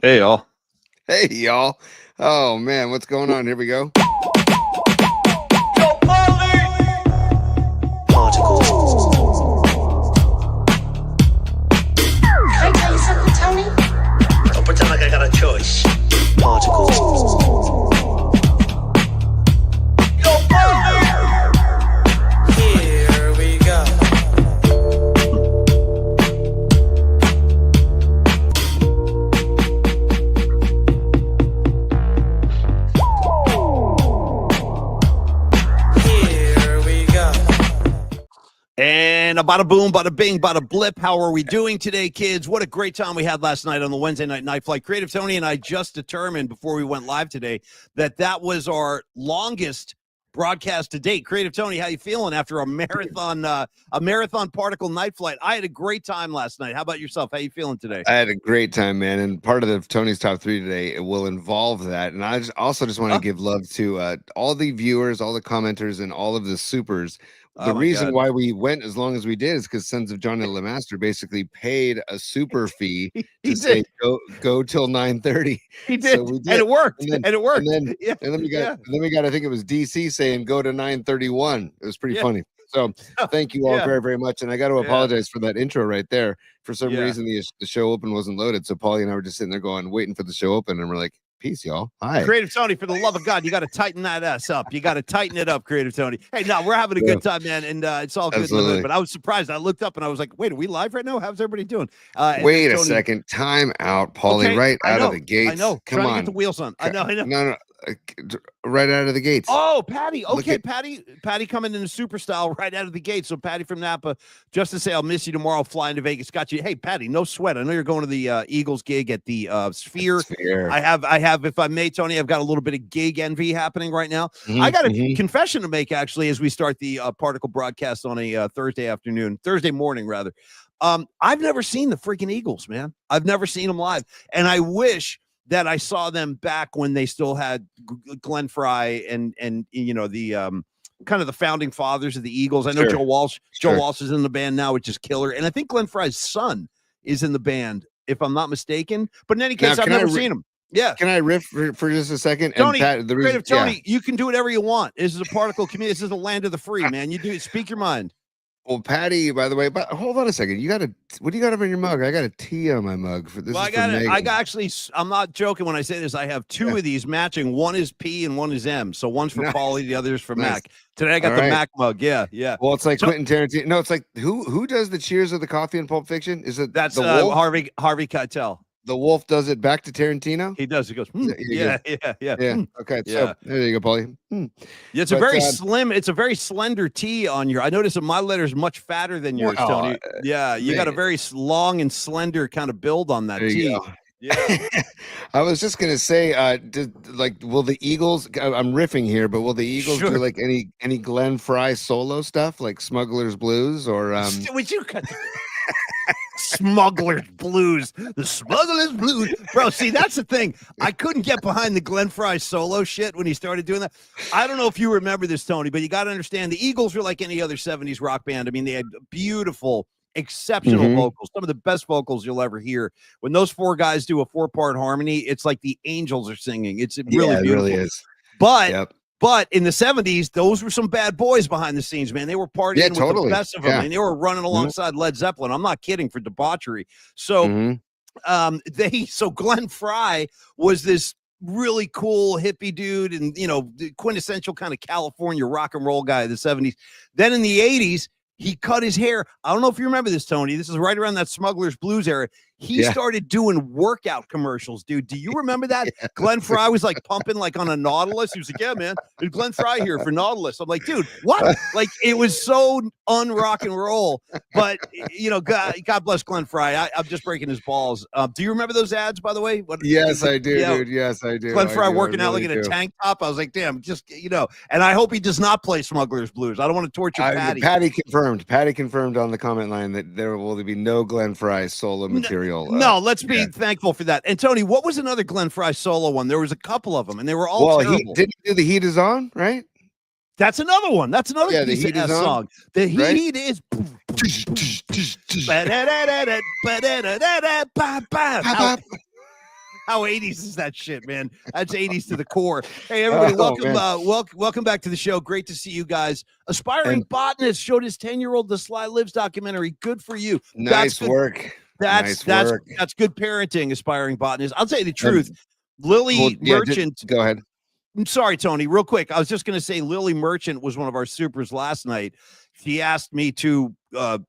Hey, y'all. Hey, y'all. Oh, man, what's going on? Here we go. Particles. Can I tell you something, Tony? Don't pretend like I got a choice. Particles. Here we go. Here we go. And a bada boom, bada bing, bada blip. How are we doing today, kids? What a great time we had last night on the Wednesday Night Flight. Creative Tony and I just determined before we went live today that was our longest broadcast to date. Creative Tony, how you feeling after a marathon particle night flight? I had a great time last night. How about yourself? How you feeling today? I had a great time, man. And part of the Tony's Top 3 today, it will involve that. And I also just want to give love to all the viewers, all the commenters, and all of the supers. The reason why we went as long as we did is because Sons of John and Lemaster basically paid a super fee to say go till 9:30. He did, So we did. and it worked. And then we got I think it was DC saying go to 9:31. It was pretty funny. So thank you all very, very much. And I got to apologize for that intro right there. For some reason, the show open wasn't loaded. So Paulie and I were just sitting there waiting for the show open, and we're like, peace, y'all. Hi. Creative Tony, for the love of God, you got to tighten that ass up. You got to tighten it up, Creative Tony. Hey, no, we're having a good time, man, and it's all good. Absolutely. But I was surprised. I looked up and I was like, wait, are we live right now? How's everybody doing? Wait a second. Time out, Paulie, Okay, right I out know, of the gates. I know. Come Trying on. to get the wheels on. I know. No. Right out of the gates. Oh, Patty. Okay, Patty coming in super style right out of the gate. So Patty from Napa, just to say I'll miss you tomorrow, flying to Vegas. Got you. Hey, Patty, no sweat. I know you're going to the Eagles gig at the Sphere. I have, if I may, Tony, I've got a little bit of gig envy happening right now. I got a confession to make, actually, as we start the particle broadcast on a Thursday morning, rather. I've never seen the freaking Eagles, man. I've never seen them live. And I wish that I saw them back when they still had Glenn Fry and you know, the kind of the founding fathers of the Eagles. I know Joe Walsh. Joe Walsh is in the band now, which is killer. And I think Glenn Fry's son is in the band, if I'm not mistaken. But in any case, I've never seen him. Yeah. Can I riff for just a second? Tony, and Pat, Creative Tony, you can do whatever you want. This is a particle community. This is the land of the free, man. You do speak your mind. Well, Patty, by the way, but hold on a second. What do you got over in your mug? I got a tea on my mug for this. Well, I got actually, I'm not joking when I say this. I have two of these matching. One is P and one is M. So one's for Paulie, the other is for Mac. Today I got the Mac mug. Yeah. Well, it's like Quentin Tarantino. No, it's like who does the cheers of the coffee in Pulp Fiction? Is it that's the Wolf? Harvey Keitel. The Wolf does it back to Tarantino. He does. He goes, yeah. Okay, so there you go, Paulie. Yeah, it's a very slim. It's a very slender T on your. I noticed that my letter is much fatter than yours, Tony. Yeah, you got a very long and slender kind of build on that T. Yeah. I was just gonna say, will the Eagles? I'm riffing here, but will the Eagles do like any Glenn Fry solo stuff, like Smuggler's Blues, or Would you cut? Smuggler's Blues, the Smuggler's Blues, bro. See, that's the thing. I couldn't get behind the Glenn Fry solo shit when he started doing that. I don't know if you remember this, Tony, but you got to understand the Eagles were like any other 70s rock band. I mean, they had beautiful, exceptional vocals, some of the best vocals you'll ever hear. When those four guys do a 4-part harmony, it's like the angels are singing. It's really beautiful. It really is. But in the 70s, those were some bad boys behind the scenes, man. They were partying with the best of them, and they were running alongside Led Zeppelin. I'm not kidding, for debauchery. So so Glenn Fry was this really cool hippie dude and, you know, the quintessential kind of California rock and roll guy of the 70s. Then in the 80s, he cut his hair. I don't know if you remember this, Tony. This is right around that Smuggler's Blues era. He started doing workout commercials, dude. Do you remember that? Glenn Fry was like pumping like on a Nautilus. He was like, yeah, man, there's Glenn Fry here for Nautilus. I'm like, dude, what? Like, it was so un-rock and roll. But, you know, God bless Glenn Fry. I'm just breaking his balls. Do you remember those ads, by the way? Yes, I do, dude. Yes, I do. Glenn Fry working out like in a tank top. I was like, damn, just, you know. And I hope he does not play Smuggler's Blues. I don't want to torture Patty. Patty confirmed on the comment line that there will be no Glenn Fry solo material. No, let's be thankful for that. And Tony, what was another Glenn Fry solo one? There was a couple of them, and they were all terrible. He didn't do The Heat Is On, right? That's another one. That's another piece of song. The Heat is. How 80s is that shit, man? That's 80s to the core. Hey, everybody, welcome back to the show. Great to see you guys. Aspiring botanist showed his 10-year-old The Sly Lives documentary. Good for you. Nice work. That's good parenting, aspiring botanist. I'll tell you the truth. Merchant. Go ahead. I'm sorry, Tony, real quick. I was just going to say Lily Merchant was one of our supers last night. She asked me to kind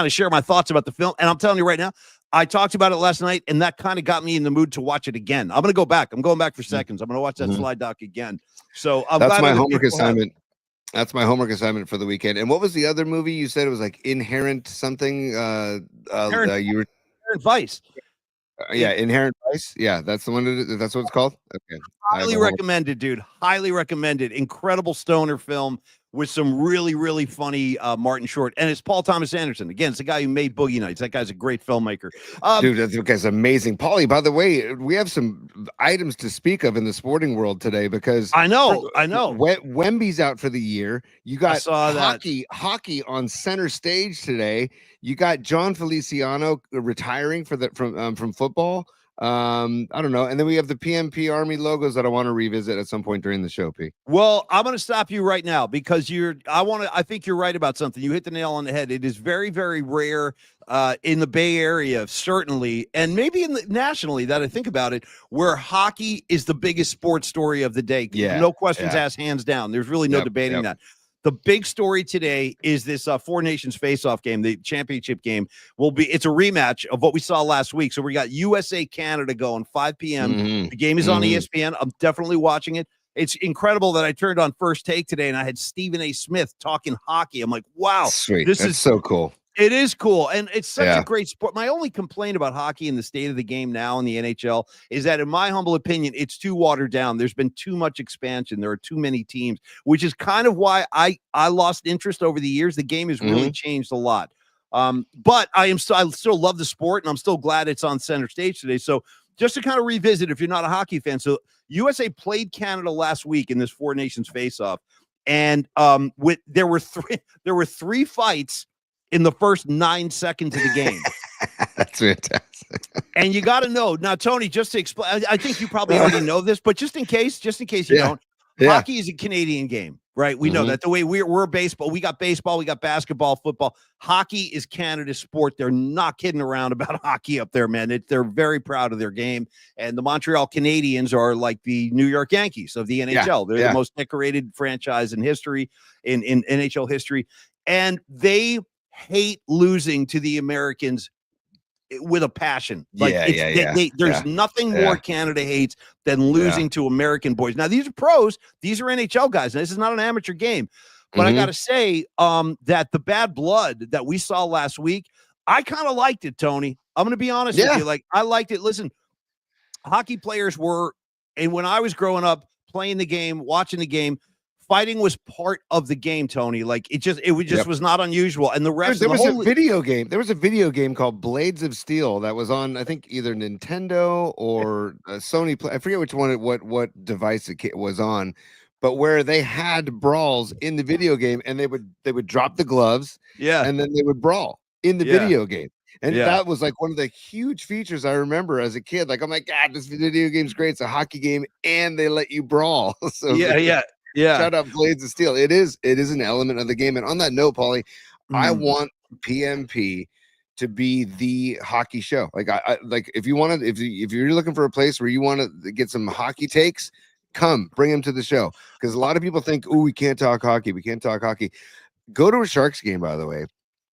of share my thoughts about the film. And I'm telling you right now, I talked about it last night, and that kind of got me in the mood to watch it again. I'm going to go back. I'm going back for seconds. I'm going to watch that Sly doc again. So that's my homework assignment. That's my homework assignment for the weekend. And what was the other movie you said? It was like Inherent something. Inherent Vice. Inherent Vice. Yeah, that's the one. That's what it's called. Okay. Highly recommended, dude. Highly recommended. Incredible stoner film with some really, really funny Martin Short. And it's Paul Thomas Anderson. Again, it's the guy who made Boogie Nights. That guy's a great filmmaker. Dude, that guy's amazing. Paulie, by the way, we have some items to speak of in the sporting world today because I know. Wemby's out for the year. You got hockey on center stage today. You got John Feliciano retiring from football. I don't know. And then we have the PMP Army logos that I want to revisit at some point during the show, P. Well, I'm going to stop you right now because I think you're right about something. You hit the nail on the head. It is very, very rare in the Bay Area, certainly, and maybe nationally that I think about it, where hockey is the biggest sports story of the day. Yeah. No questions asked, hands down. There's really no debating that. The big story today is this Four Nations face-off game, the championship game. It's a rematch of what we saw last week. So we got USA Canada going 5 p.m. The game is on ESPN. I'm definitely watching it. It's incredible that I turned on First Take today and I had Stephen A. Smith talking hockey. I'm like, wow, sweet. This is so cool. It is cool, and it's such a great sport. My only complaint about hockey and the state of the game now in the NHL is that, in my humble opinion, it's too watered down. There's been too much expansion. There are too many teams, which is kind of why I lost interest over the years. The game has really changed a lot. But I still love the sport, and I'm still glad it's on center stage today. So just to kind of revisit, if you're not a hockey fan, so USA played Canada last week in this Four Nations face-off, and there were three fights in the first 9 seconds of the game. That's fantastic. And you got to know now, Tony, just to explain, I think you probably already know this, but just in case you don't, hockey is a Canadian game, right? We know that the way we're baseball, we got basketball, football. Hockey is Canada's sport. They're not kidding around about hockey up there, man. They're very proud of their game. And the Montreal Canadiens are like the New York Yankees of the NHL. They're the most decorated franchise in history, in NHL history. And they hate losing to the Americans with a passion. There's nothing more Canada hates than losing to American boys. Now, these are pros. These are NHL guys. Now, this is not an amateur game. But I got to say that the bad blood that we saw last week, I kind of liked it, Tony. I'm going to be honest with you. Like, I liked it. Listen, hockey players and when I was growing up, playing the game, watching the game, fighting was part of the game, Tony. Like it just was not unusual. And the rest there was a video game. There was a video game called Blades of Steel that was on, I think, either Nintendo or Sony. I forget which one, what device it was on, but where they had brawls in the video game, and they would drop the gloves, and then they would brawl in the video game. And that was like one of the huge features I remember as a kid. Like, I'm like, God, this video game's great. It's a hockey game, and they let you brawl. So shout out Blades of Steel. It is an element of the game. And on that note, Paulie, I want PMP to be the hockey show. Like I like if you're looking for a place where you want to get some hockey takes, bring them to the show. Because a lot of people think, oh, we can't talk hockey. Go to a Sharks game, by the way.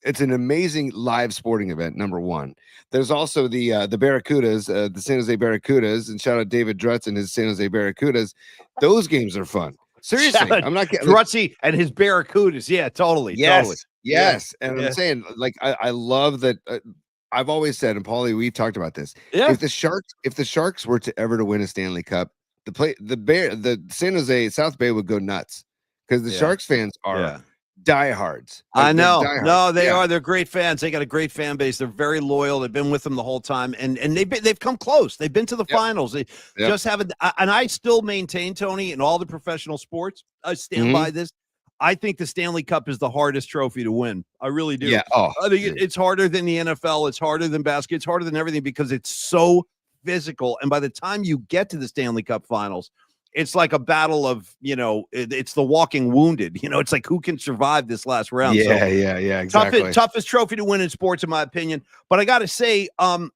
It's an amazing live sporting event, number one. There's also the Barracudas, the San Jose Barracudas, and shout out David Drutz and his San Jose Barracudas. Those games are fun. Seriously, I'm not kidding. Drutzy and his Barracudas. Yeah, totally. Yes. And I'm saying, like, I love that. I've always said, and Paulie, we've talked about this. Yeah. If the Sharks were to ever to win a Stanley Cup, the San Jose South Bay would go nuts because the Sharks fans are diehards. Like, I know. No, they are. They're great fans. They got a great fan base. They're very loyal. They've been with them the whole time, and they've come close. They've been to the finals. They just haven't. And I still maintain, Tony, in all the professional sports, I stand by this. I think the Stanley Cup is the hardest trophy to win. I really do. Yeah. I think it's harder than the NFL. It's harder than basketball. It's harder than everything because it's so physical. And by the time you get to the Stanley Cup Finals, it's like a battle of, it's the walking wounded. It's like who can survive this last round. Yeah, yeah, exactly. Toughest trophy to win in sports, in my opinion. But I got to say, I'm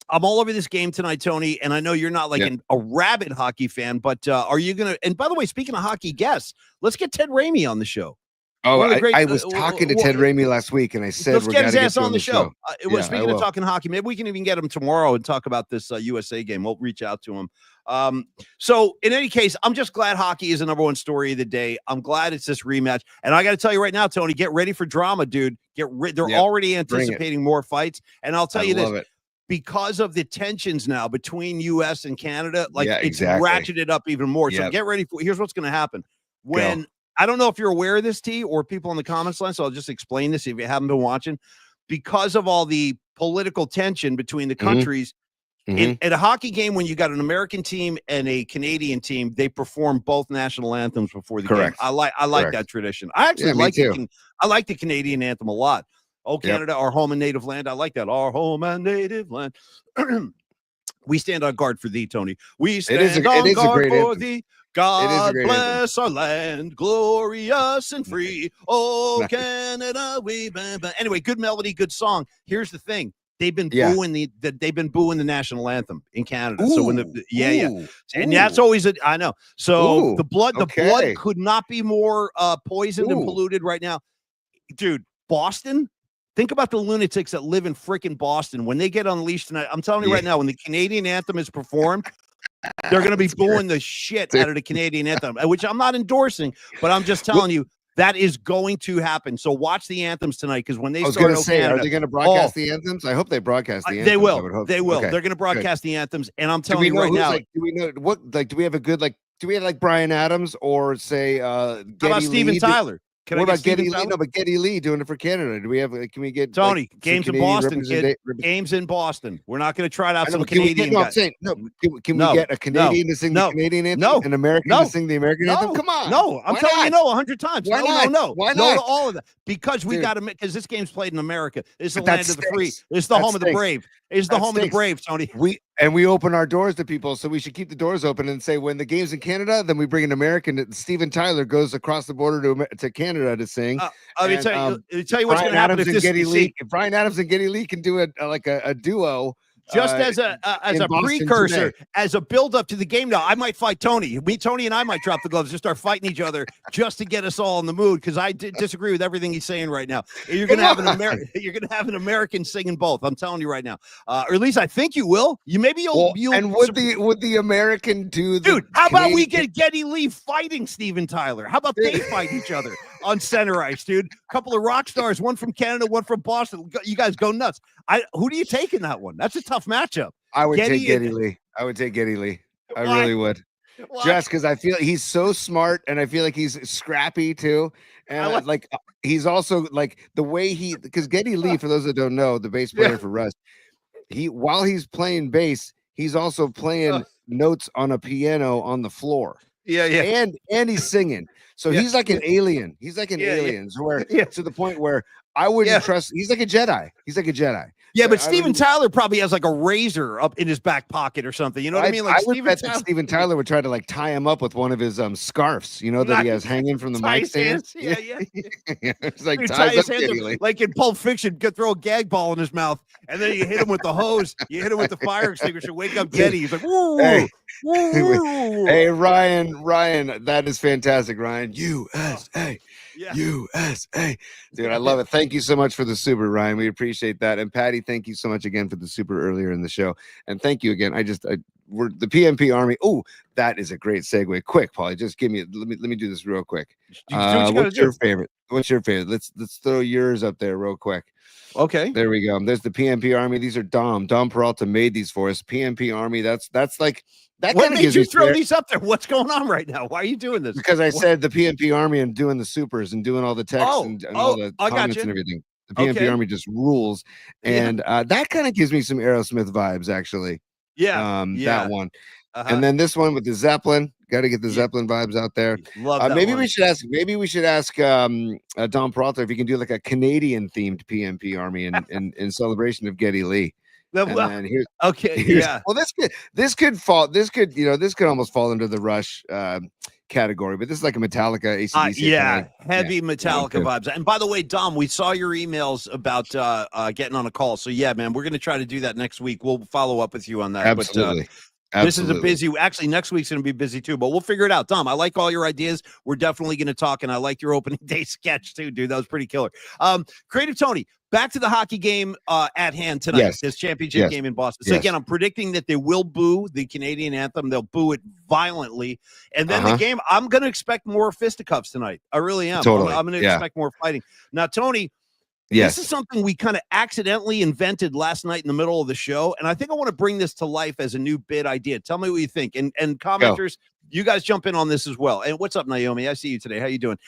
all over this game tonight, Tony, and I know you're not like a rabid hockey fan, but are you going to – and by the way, speaking of hockey guests, let's get Ted Ramey on the show. Oh, I was talking to Ted Ramey last week, and I said let's get his ass on the show. Speaking of talking hockey, maybe we can even get him tomorrow and talk about this USA game. We'll reach out to him. So in any case, I'm just glad hockey is the number one story of the day. I'm glad it's this rematch. And I got to tell you right now, Tony, get ready for drama, dude. They're already anticipating more fights. And I'll tell you this. Because of the tensions now between U.S. and Canada, it's ratcheted up even more. So get ready for. Here's what's going to happen when I don't know if you're aware of this, T, or people in the comments line. So I'll just explain this if you haven't been watching. Because of all the political tension between the countries, at a hockey game, when you got an American team and a Canadian team, they perform both national anthems before the game. I like that tradition. I actually like the Canadian anthem a lot. Oh, Canada, our home and native land. I like that. Our home and native land. We stand on guard for thee, Tony. We stand on guard for thee. God bless our land, glorious and free. Oh, Canada, we. Anyway, good melody, good song. Here's the thing. They've been booing the national anthem in Canada. So when and that's always I know. So the blood could not be more poisoned and polluted right now, dude. Boston. Think about the lunatics that live in freaking Boston. When they get unleashed tonight, I'm telling you right now, when the Canadian anthem is performed, they're going to be booing the shit out of the Canadian anthem, which I'm not endorsing, but I'm just telling you that is going to happen. So watch the anthems tonight, because when they start, are they going to broadcast the anthems? I hope they broadcast the anthems. They will. They will. Okay. They're going to broadcast the anthems, and I'm telling you right now. Do we know what? Do we have a good Do we have Bryan Adams or say? How about Steven Tyler? What about Geddy Lee? No, but Geddy Lee doing it for Canada. Do we have? Can we get Tony games in Boston? Games in Boston. We're not going to try out some Canadian guys. Can we get a Canadian to sing the Canadian anthem? No, an American to sing the American anthem? Come on. No, I'm telling you, 100 times. Why not? No. Why no not? to all of that, because we got to. Because this game's played in America. It's the land of the free. It's the home of the brave. It's the home of the brave, Tony. We open our doors to people, so we should keep the doors open and say when the game's in Canada, then we bring an American. Steven Tyler goes across the border to Canada to sing. Let me tell you what's going to happen if Bryan Adams and Geddy Lee can do a duo. Just as a precursor, as a build up to the game. Now I might fight Tony. Tony and I might drop the gloves, just start fighting each other, just to get us all in the mood. Because I disagree with everything he's saying right now. You're gonna have an American singing both. I'm telling you right now, or at least I think you will. You'll. And would the American do? Dude, how about we get Geddy Lee fighting Steven Tyler? How about they fight each other on center ice, dude? A couple of rock stars, one from Canada, one from Boston. You guys go nuts. Who do you take in that one? That's a tough matchup. I would take Geddy Lee. I really would. What? Just because I feel he's so smart, and I feel like he's scrappy too. And he's also the way because Geddy Lee, for those that don't know, the bass player for Rush, while he's playing bass, he's also playing notes on a piano on the floor. Yeah. And he's singing. So he's like an alien. He's like an alien. So to the point where I wouldn't trust. He's like a Jedi. Yeah, but Steven Tyler probably has like a razor up in his back pocket or something. You know what I mean? I would bet that Steven Tyler would try to tie him up with one of his scarves, that he has hanging from the mic stand. Yeah. It's like ties up like in Pulp Fiction, could throw a gag ball in his mouth, and then you hit him with the hose. You hit him with the fire extinguisher. Wake up, Geddy. He's like, woo. Hey, Ryan, that is fantastic, Ryan. USA. USA. Dude, I love it. Thank you so much for the super, Ryan. We appreciate that. And Patty, thank you so much again for the super earlier in the show. And thank you again. We're the PMP Army. Oh, that is a great segue. Quick, Paulie, just give me let me do this real quick. What's your favorite? Let's throw yours up there real quick. Okay. There we go. There's the PMP Army. These are Dom Peralta made these for us. PMP Army. That's like that. What made you throw these up there? What's going on right now? Why are you doing this? Because I said the PMP Army and doing the supers and doing all the texts and all the comments and everything. The PMP Army just rules, and that kind of gives me some Aerosmith vibes, actually. That one. And then this one with the Zeppelin. Got to get the Zeppelin vibes out there. Love that maybe one. we should ask Dom Peralta if he can do like a Canadian themed PMP Army in celebration of Geddy Lee. And then here's okay, here's yeah. well, this could almost fall into the Rush category, but this is like a Metallica, AC/DC. Yeah, heavy that one Metallica too. vibes. And by the way, Dom, we saw your emails about getting on a call. So yeah, man, we're gonna try to do that next week. We'll follow up with you on that. Absolutely. But this is a busy. Actually, next week's gonna be busy too. But we'll figure it out. Dom, I like all your ideas. We're definitely gonna talk, and I like your opening day sketch too, dude. That was pretty killer. Creative Tony. Back to the hockey game at hand tonight, Yes. this championship game in Boston. So again, I'm predicting that they will boo the Canadian anthem. They'll boo it violently. And then the game, I'm going to expect more fisticuffs tonight. I really am. Totally. I'm going to expect more fighting. Now, Tony, this is something we kind of accidentally invented last night in the middle of the show. And I think I want to bring this to life as a new bid idea. Tell me what you think. And commenters, you guys jump in on this as well. And what's up, Naomi? I see you today. How you doing?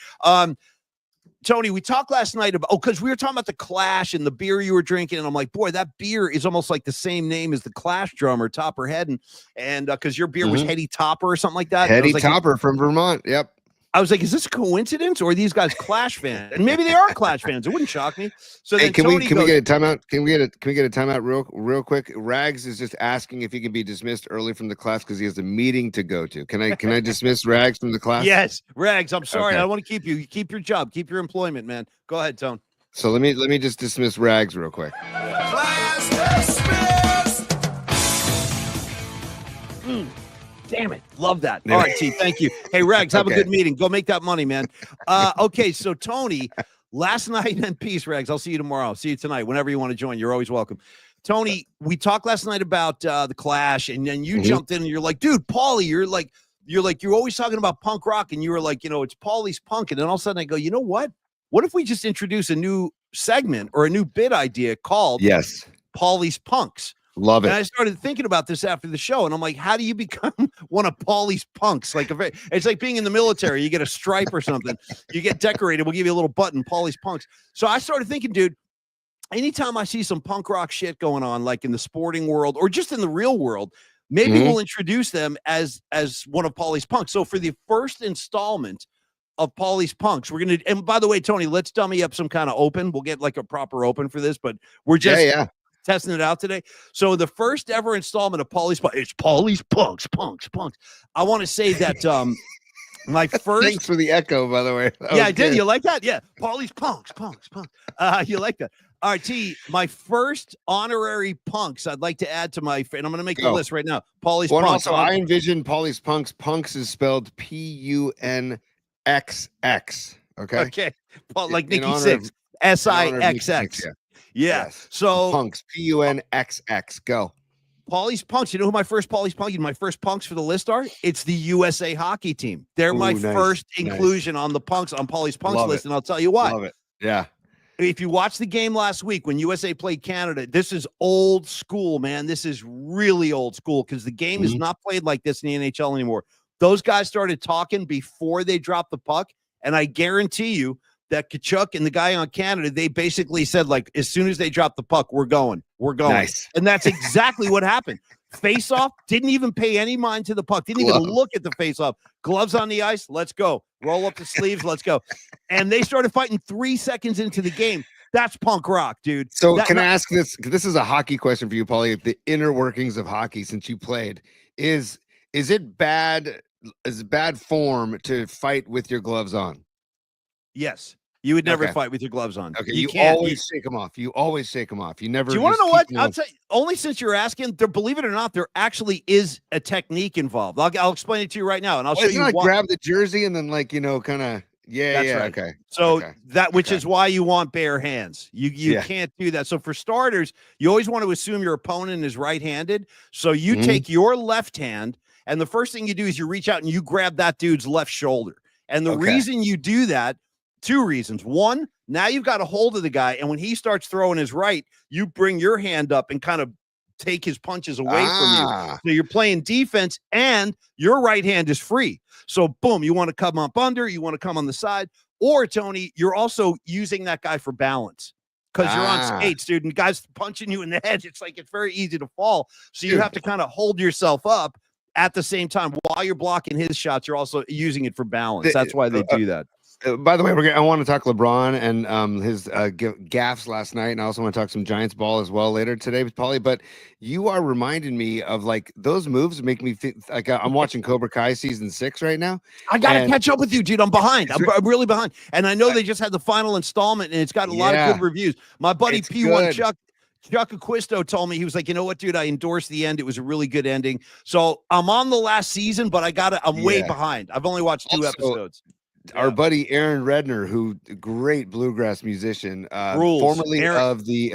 Tony, we talked last night about, because we were talking about the Clash and the beer you were drinking. And I'm like, boy, that beer is almost like the same name as the Clash drummer, Topper Head. And because your beer was Hetty Topper or something like that. Hetty Topper from Vermont. Yep. I was like, is this a coincidence or are these guys Clash fans? And maybe they are Clash fans. It wouldn't shock me. So hey, then can Tony we get a timeout? Can we get a timeout real quick? Rags is just asking if he can be dismissed early from the class because he has a meeting to go to. Can I dismiss Rags from the class? Yes, Rags. I'm sorry. I don't want to keep you. You keep your job. Keep your employment, man. Go ahead, Tone. So let me just dismiss Rags real quick. Class dismissed. Damn it. Love that. All right, T. Thank you. Hey, Rags, have a good meeting. Go make that money, man. Okay, so Tony, last night, and peace, Rags. I'll see you tomorrow. I'll see you tonight. Whenever you want to join, you're always welcome. Tony, we talked last night about the Clash, and then you jumped in and you're like, dude, Paulie, you're always talking about punk rock, and you were like, it's Paulie's punk. And then all of a sudden I go, you know what? What if we just introduce a new segment or a new bit idea called Paulie's Punks? Love it. And I started thinking about this after the show, and I'm like, how do you become one of Paulie's punks? It's like being in the military. You get a stripe or something. You get decorated. We'll give you a little button, Paulie's punks. So I started thinking, dude, anytime I see some punk rock shit going on, like in the sporting world or just in the real world, maybe we'll introduce them as one of Paulie's punks. So for the first installment of Paulie's punks, we're going to, and by the way, Tony, let's dummy up some kind of open. We'll get like a proper open for this, but we're just testing it out today. So the first ever installment of Paulie's Punks, it's Paulie's Punks. I want to say that my first. Thanks for the echo, by the way. Yeah, I did. You like that? Yeah, Paulie's Punks. You like that? All right, T. My first honorary punks I'd like to add to my, and I'm going to make the list right now. Paulie's Punks. Also, I envision Paulie's Punks. Punks is spelled PUNXX. Okay. Okay. Like Nikki Sixx. SIXX. Yeah. Yes. So Punks, PUNXX. Go. Paulie's Punks. You know who my first Paulie's Punk? My first punks for the list are? It's the USA hockey team. They're my first inclusion on the punks on Paulie's Punks list, and I'll tell you why. Love it. Yeah. If you watch the game last week when USA played Canada, this is old school, man. This is really old school because the game is not played like this in the NHL anymore. Those guys started talking before they dropped the puck, and I guarantee you that Kachuk and the guy on Canada, they basically said, like, as soon as they drop the puck, we're going. Nice. And that's exactly what happened. Face off, didn't even pay any mind to the puck, didn't even look at the face off. Gloves on the ice, let's go. Roll up the sleeves, let's go. And they started fighting 3 seconds into the game. That's punk rock, dude. So can I ask this? This is a hockey question for you, Paulie. The inner workings of hockey since you played. Is it bad? Is it bad form to fight with your gloves on? Yes. You would never fight with your gloves on. Okay, you always shake them off. You always shake them off. You never. Do you want to know what? I'll tell you, only since you're asking, believe it or not, there actually is a technique involved. I'll explain it to you right now, and I'll show you. Like grab the jersey and then kind of. Yeah, right. Okay. So which is why you want bare hands. You can't do that. So for starters, you always want to assume your opponent is right-handed. So you take your left hand, and the first thing you do is you reach out and you grab that dude's left shoulder. And the reason you do that. 2 reasons. One, now you've got a hold of the guy, and when he starts throwing his right, you bring your hand up and kind of take his punches away from you. So you're playing defense, and your right hand is free. So boom, you want to come up under, you want to come on the side, or Tony, you're also using that guy for balance because you're on skates, dude, and guys punching you in the head. It's very easy to fall. So you have to kind of hold yourself up at the same time while you're blocking his shots. You're also using it for balance. That's why they do that. By the way, I want to talk LeBron and his gaffes last night, and I also want to talk some Giants ball as well later today with Paulie. But you are reminding me of like those moves make me think like I'm watching Cobra Kai season 6 right now. I gotta catch up with you, dude. I'm behind. I'm really behind, and I know they just had the final installment, and it's got a lot of good reviews. My buddy P1 Chuck Acquisto told me, he was like, you know what, dude, I endorsed the end. It was a really good ending. So I'm on the last season, but I'm way behind. I've only watched 2 episodes. Our buddy Aaron Redner, who great bluegrass musician, formerly of the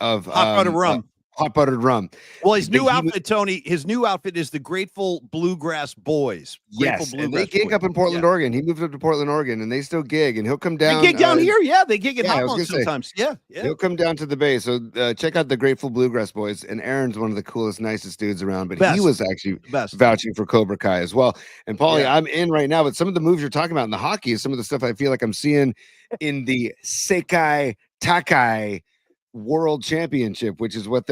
Hot Buttered Rum. Hot Buttered Rum. Well, his new outfit, Tony, his new outfit is the Grateful Bluegrass Boys. Yes, and they gig up in Portland, Oregon. He moved up to Portland, Oregon, and they still gig, and he'll come down. They gig down here, they gig at Hot Buttered sometimes. Yeah. He'll come down to the Bay, so check out the Grateful Bluegrass Boys, and Aaron's one of the coolest, nicest dudes around, but he was actually vouching for Cobra Kai as well. And Paulie, I'm in right now, but some of the moves you're talking about in the hockey is some of the stuff I feel like I'm seeing in the Sekai Takai World Championship, which is what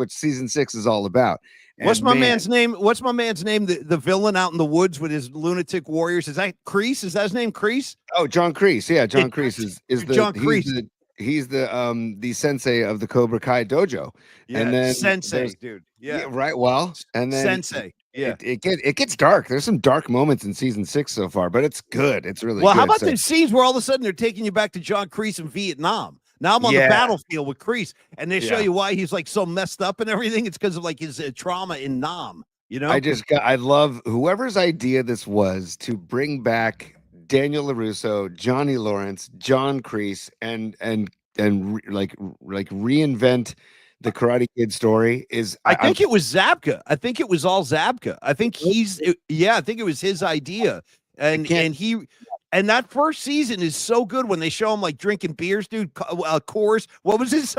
season 6 is all about. And what's my man's name? What's my man's name? The villain out in the woods with his lunatic warriors. Is that Kreese? Is that his name, Kreese? Oh, John Kreese. Yeah, John Kreese is the John Kreese. He's the sensei of the Cobra Kai dojo. Yeah, and then sensei, dude. Yeah, right. Well, and then sensei. Yeah, it gets dark. There's some dark moments in season 6 so far, but it's good. It's really well. Good. How about the scenes where all of a sudden they're taking you back to John Kreese in Vietnam? Now I'm on the battlefield with Kreese, and they show you why he's like so messed up and everything. It's because of like his trauma in Nam. You know, I love whoever's idea this was to bring back Daniel LaRusso, Johnny Lawrence, John Kreese, and reinvent the Karate Kid story. I think it was Zabka. I think it was all Zabka. I think I think it was his idea, and that first season is so good when they show him like drinking beers, dude. Coors. What was his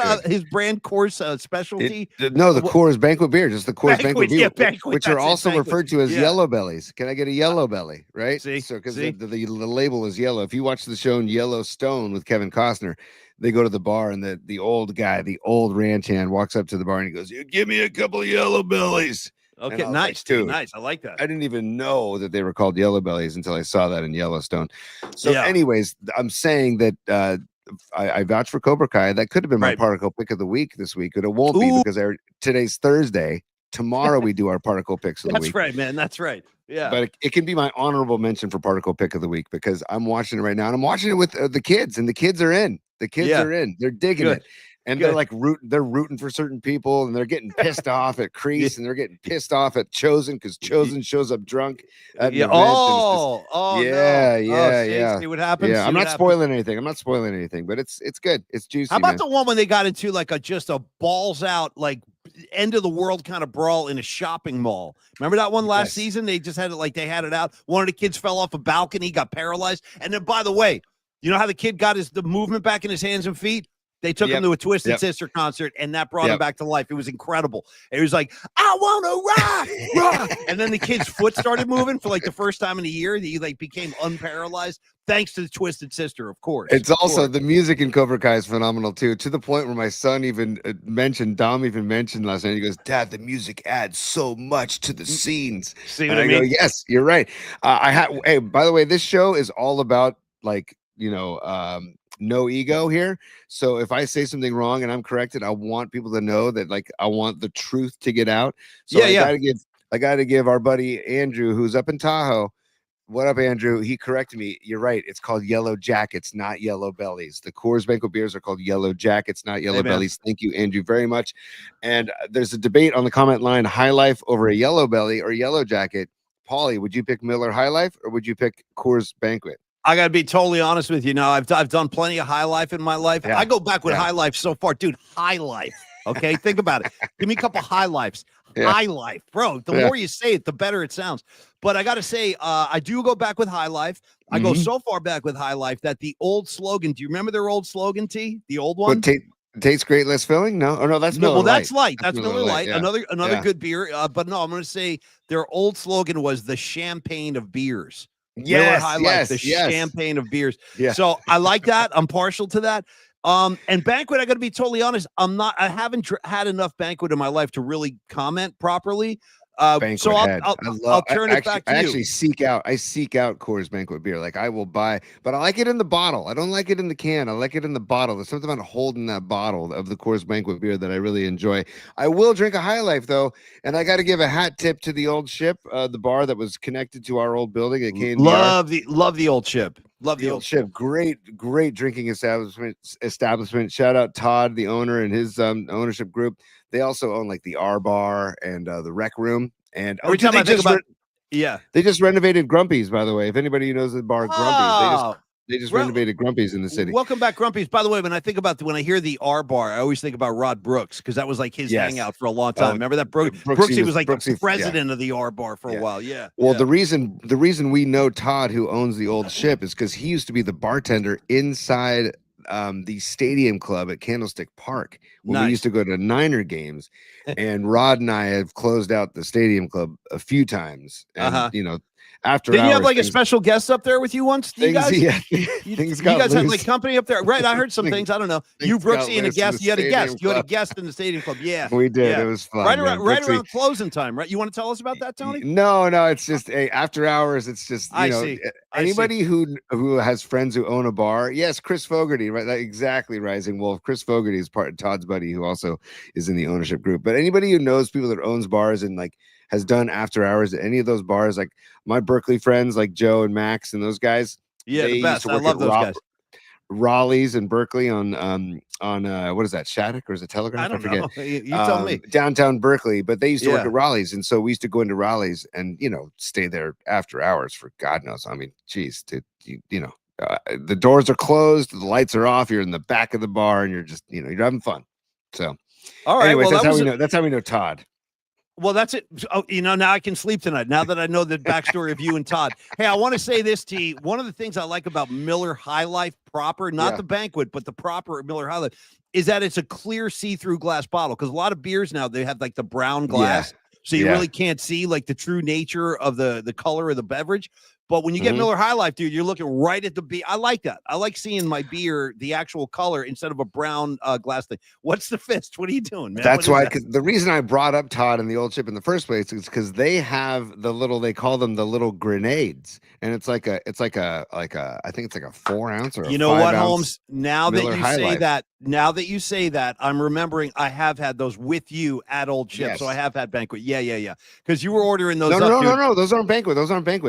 brand Coors specialty? The Coors Banquet beer, just the Coors Banquet beer, which are also referred to as yellow bellies. Can I get a yellow belly? Right. So because the label is yellow. If you watch the show in Yellowstone with Kevin Costner, they go to the bar and the old guy, the old ranch hand, walks up to the bar and he goes, "Give me a couple of yellow bellies." Okay, nice, dude. Nice. I like that. I didn't even know that they were called yellow bellies until I saw that in Yellowstone. So, anyways, I'm saying that I vouch for Cobra Kai. That could have been my particle pick of the week this week, but it won't be because today's Thursday. Tomorrow we do our particle picks of the week. That's right, man. That's right. Yeah. But it can be my honorable mention for particle pick of the week because I'm watching it right now and I'm watching it with the kids, and the kids are in. The kids are in. They're digging it. And they're like rooting for certain people, and they're getting pissed off at Kreese, and they're getting pissed off at Chosen because Chosen shows up drunk at an event. See what happens. Yeah, I'm not spoiling anything. But it's good. It's juicy. How about the one when they got into like just a balls out like end of the world kind of brawl in a shopping mall? Remember that one last season? They just had it like they had it out. One of the kids fell off a balcony, got paralyzed, and then by the way, you know how the kid got the movement back in his hands and feet? They took him to a Twisted Sister concert, and that brought him back to life. It was incredible. It was like, I want to rock. And then the kid's foot started moving for like the first time in a year. He like became unparalyzed thanks to the Twisted Sister, of course. It's also the music in Cobra Kai is phenomenal too, to the point where my son even Dom even mentioned last night. He goes, "Dad, the music adds so much to the scenes." See what I mean? Go, yes, you're right. Hey, by the way, this show is all about like, no ego here. So if I say something wrong and I'm corrected, I want people to know that like I want the truth to get out. So I gotta give our buddy Andrew, who's up in Tahoe. What up, Andrew? He corrected me. You're right. It's called Yellow Jackets, not Yellow Bellies. The Coors Banquet beers are called Yellow Jackets, not Yellow Bellies. Thank you, Andrew, very much. And there's a debate on the comment line: High Life over a Yellow Belly or Yellow Jacket. Paulie, would you pick Miller High Life or would you pick Coors Banquet? I got to be totally honest with you. Now, I've done plenty of High Life in my life. I go back with High Life so far. Dude, High Life. Okay, think about it. Give me a couple High Lifes. High Life. Bro, the more you say it, the better it sounds. But I got to say, I do go back with High Life. I go so far back with High Life that the old slogan, do you remember their old slogan, T? The old one? Tastes great, less filling? No. Oh, no, that's Miller Light. That's light. That's Miller Light. Another good beer. But no, I'm going to say their old slogan was the champagne of beers. The champagne of beers. Yeah. So I like that. I'm partial to that. And Banquet, I got to be totally honest. I haven't had enough Banquet in my life to really comment properly. Banquet So Head. I'll turn it back to I you. actually seek out Coors Banquet beer. Like I will buy, but I like it in the bottle. I don't like it in the can. I like it in the bottle. There's something about holding that bottle of the Coors Banquet beer that I really enjoy. I will drink a High Life though, and I got to give a hat tip to the Old Ship, the bar that was connected to our old building at KNBR. Love the Old Ship. Love the Old Ship. Great drinking establishment. Shout out Todd, the owner, and his ownership group. They also own like the R Bar and the Rec Room. And every time I think about, they just renovated Grumpy's. By the way, if anybody knows the bar Grumpy's, they just Well, renovated Grumpy's in the city. Welcome back, Grumpy's. By the way, when I hear the R Bar, I always think about Rod Brooks because that was like his hangout for a long time. Remember that Brooksy was like the president of the R Bar for a while. Yeah. Well, the reason we know Todd, who owns the Old Ship, is because he used to be the bartender inside the Stadium Club at Candlestick Park when we used to go to Niner games. And Rod and I have closed out the Stadium Club a few times. And you know, after did hours, you have like a special guest up there with you once? You guys had like company up there, right? I heard some things. I don't know. You, Brooksy, and a guest. You had a guest. You had a guest in the Stadium Club. Yeah, we did. It was fun. Right around closing time, right? You want to tell us about that, Tony? No. It's just after hours. It's just anybody who has friends who own a bar. Yes, Chris Fogarty, right? Exactly, Rising Wolf. Chris Fogarty is part of Todd's buddy, who also is in the ownership group. But anybody who knows people that owns bars and like has done after hours at any of those bars, like my Berkeley friends, like Joe and Max and those guys. Yeah, the best. I love those guys. Raleigh's in Berkeley on what is that, Shattuck or is it Telegraph? I don't know. You tell me. Downtown Berkeley, but they used to work at Raleigh's, and so we used to go into Raleigh's and stay there after hours for God knows. I mean, geez, the doors are closed, the lights are off, you're in the back of the bar, and you're just you're having fun. So, all right. Anyways, that's how we know Todd. Well, that's it. Oh, now I can sleep tonight. Now that I know the backstory of you and Todd. Hey, I want to say this to you. One of the things I like about Miller High Life proper, not the banquet, but the proper Miller High Life, is that it's a clear see-through glass bottle. Because a lot of beers now, they have like the brown glass. So you really can't see like the true nature of the color of the beverage. But when you get Miller High Life, dude, you're looking right at the beer. I like that. I like seeing my beer, the actual color, instead of a brown glass thing. What's the fist? What are you doing, man? That's why, because the reason I brought up Todd and the Old Ship in the first place is because they have they call them the little grenades. And it's like a I think it's like a 4 ounce or you know what, Holmes? Now that you say that, I'm remembering I have had those with you at Old Ship. Yes. So I have had banquet. Yeah. Because you were ordering those. No. Those aren't banquet.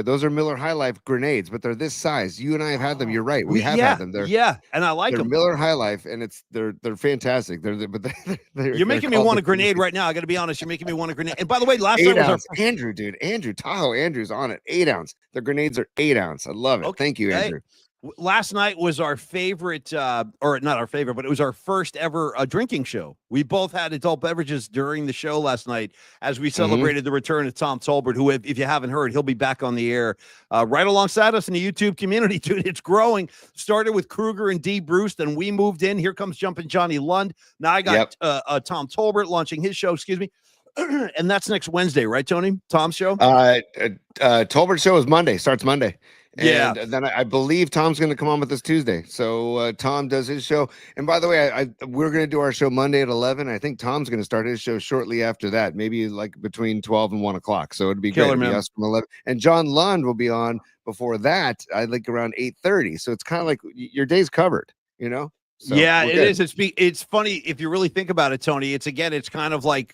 Those are Miller High Life grenades, but they're this size. You and I have had them. You're right. We have had them. And I like them. Miller High Life, and they're fantastic. You're making me want a grenade right now. I got to be honest. You're making me want a grenade. And by the way, last night was Andrew Tahoe. Andrew's on it. 8 ounce. The grenades are 8 ounce. I love it. Okay. Thank you, Andrew. Last night was our favorite, or not our favorite, but it was our first ever drinking show. We both had adult beverages during the show last night as we celebrated the return of Tom Tolbert, who, if you haven't heard, he'll be back on the air right alongside us in the YouTube community, dude. It's growing. Started with Kruger and D. Bruce, then we moved in. Here comes Jumpin' Johnny Lund. Now I got Tom Tolbert launching his show, and that's next Wednesday, right, Tony? Tom's show? Tolbert's show is Monday. Starts Monday. And then I believe Tom's going to come on with us Tuesday. So Tom does his show. And by the way, we're going to do our show Monday at 11. I think Tom's going to start his show shortly after that, maybe like between 12 and 1 o'clock. So it'd be great to be us from 11. And John Lund will be on before that, I think around 8:30. So it's kind of like your day's covered, So it is. It's funny if you really think about it, Tony. It's kind of like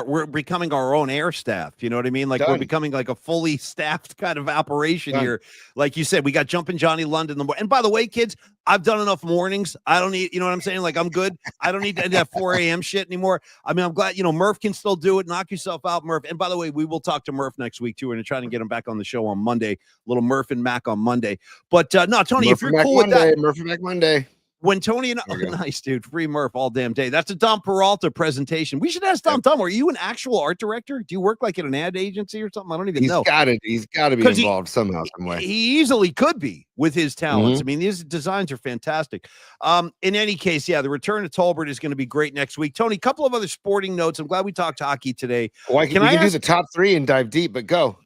we're becoming our own air staff. You know what I mean? Like we're becoming like a fully staffed kind of operation here. Like you said, we got Jumpin' Johnny London. And by the way, kids, I've done enough mornings. I don't need, you know what I'm saying? Like I'm good. I don't need to do that 4 a.m. shit anymore. I mean, I'm glad, Murph can still do it. Knock yourself out, Murph. And by the way, we will talk to Murph next week too. We're going to try to get him back on the show on Monday. Little Murph and Mac on Monday. But no, Tony, if you're cool with that. Murph and Mac Monday. When Tony and nice dude, free Murph all damn day. That's a Dom Peralta presentation. We should ask Dom. Are you an actual art director? Do you work like in an ad agency or something? I don't even know. He's got to be involved somehow, some way. He easily could be with his talents. I mean, these designs are fantastic. In any case, the return of Tolbert is going to be great next week. Tony, a couple of other sporting notes. I'm glad we talked hockey today. Well, we can do the top 3 and dive deep, but go.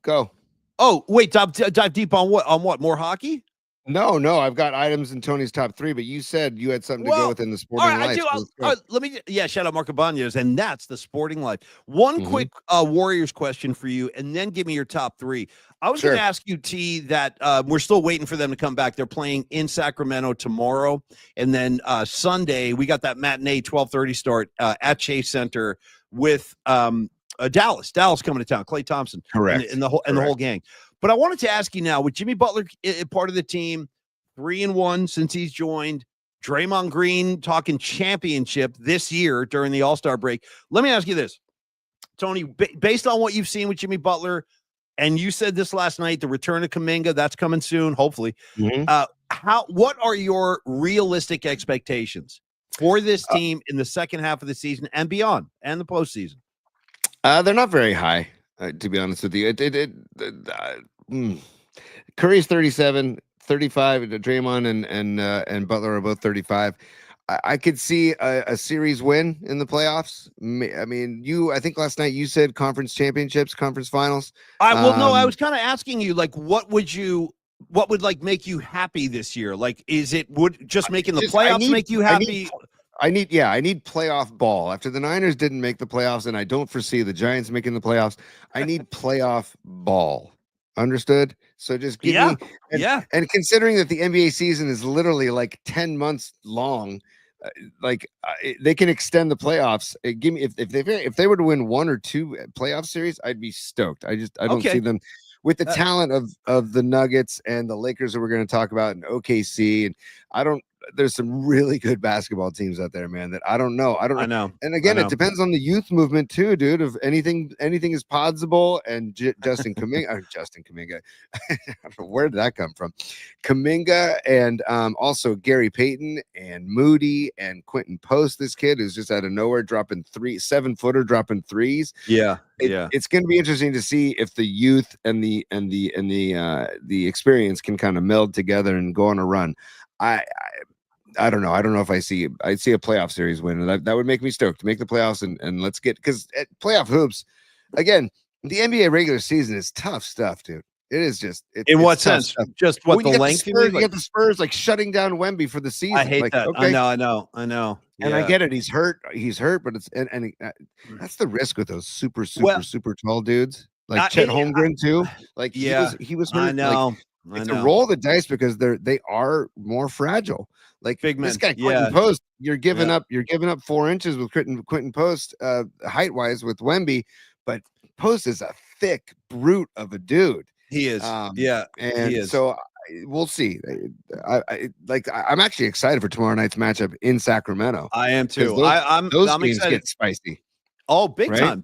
Oh, wait, dive deep on what? On what? More hockey? No, I've got items in Tony's top 3, but you said you had something to go Well, with in the all sporting right, I life. do. So let's go. Let me. Yeah, shout out Marco Banos, and that's the sporting life. One Mhm. quick Warriors question for you, and then give me your top 3. I was going Sure. to ask you, T, that we're still waiting for them to come back. They're playing in Sacramento tomorrow, and then Sunday we got that matinee 12:30 start at Chase Center with Dallas. Dallas coming to town. Klay Thompson, Correct. and the whole gang. But I wanted to ask you now, with Jimmy Butler part of the team, 3-1 since he's joined. Draymond Green talking championship this year during the All-Star break. Let me ask you this, Tony, based on what you've seen with Jimmy Butler, and you said this last night, the return of Kuminga, that's coming soon, hopefully. Mhm. What are your realistic expectations for this team in the second half of the season and beyond, and the postseason? They're not very high, to be honest with you. Curry's 37, 35. Draymond and Butler are both 35. I could see a series win in the playoffs. I mean, I think last night you said conference championships, conference finals. No, I was kind of asking you, like, what would like make you happy this year? Like, would just making the playoffs make you happy? I need playoff ball. After the Niners didn't make the playoffs, and I don't foresee the Giants making the playoffs, I need playoff ball. Understood? So just give me and considering that the NBA season is literally like 10 months long, they can extend the playoffs. Give me if they were to win 1 or 2 playoff series, I'd be stoked. I don't see them with the talent of the Nuggets and the Lakers that we're going to talk about, and OKC, and there's some really good basketball teams out there, man, that I don't know. I know. And again, it depends on the youth movement too, dude. If anything is possible. And Justin Kuminga, I don't know, where did that come from? Kuminga, and also Gary Payton and Moody and Quentin Post. This kid is just out of nowhere dropping 7-footer, dropping threes. It's going to be interesting to see if the youth and the experience can kind of meld together and go on a run. I don't know. I don't know if I'd see a playoff series win. That would make me stoked to make the playoffs and let's get, because playoff hoops, again, the NBA regular season is tough stuff, dude. It is just in what sense? Stuff. Just what the length? You get the Spurs like shutting down Wemby for the season. I hate that. Okay. I know. Yeah. And I get it. He's hurt, but it's and that's the risk with those super tall dudes like Chet Holmgren too. Like he was hurt. I know. To roll the dice because they are more fragile. Like big men. This guy Quentin Post, you're giving up 4 inches with Quentin Post height wise with Wemby, but Post is a thick brute of a dude. He is. And he is. So we'll see. I'm actually excited for tomorrow night's matchup in Sacramento. I am too. I'm games excited. Get spicy. Oh, big time.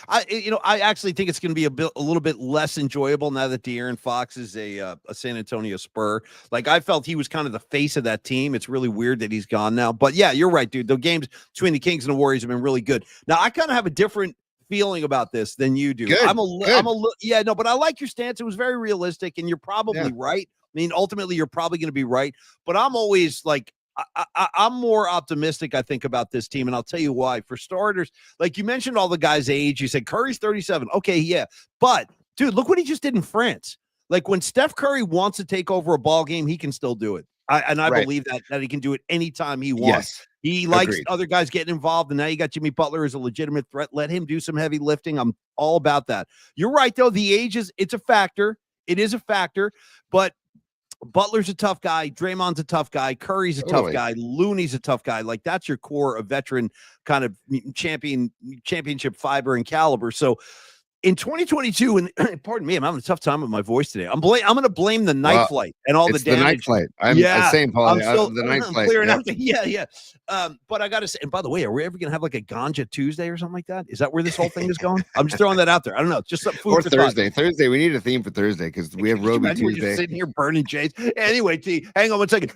I actually think it's going to be a little bit less enjoyable now that De'Aaron Fox is a San Antonio Spur. Like, I felt he was kind of the face of that team. It's really weird that he's gone now. But yeah, you're right, dude. The games between the Kings and the Warriors have been really good. Now, I kind of have a different feeling about this than you do. Good. But I like your stance. It was very realistic, and you're probably right. I mean, ultimately, you're probably going to be right. But I'm always like, I'm more optimistic, I think, about this team, and I'll tell you why. For starters, like you mentioned all the guys' age. You said Curry's 37. Okay, yeah. But, dude, look what he just did in France. Like, when Steph Curry wants to take over a ball game, he can still do it. I believe that he can do it anytime he wants. Yes. He likes other guys getting involved, and now you got Jimmy Butler as a legitimate threat. Let him do some heavy lifting. I'm all about that. You're right, though. The age it's a factor. It is a factor, but Butler's a tough guy. Draymond's a tough guy. Curry's a tough guy. Looney's a tough guy. Like, that's your core of veteran kind of championship fiber and caliber. So in 2022, and pardon me, I'm having a tough time with my voice today. I'm going to blame the night flight and all the damage. The night flight. I'm saying, Paulie, the night flight. Clearing out but I got to say, and by the way, are we ever going to have like a Ganja Tuesday or something like that? Is that where this whole thing is going? I'm just throwing that out there. I don't know. Just some food or for Thursday. thought. Thursday. We need a theme for Thursday because we have Roby Tuesday. We're just sitting here burning J's. Anyway, T, hang on one second.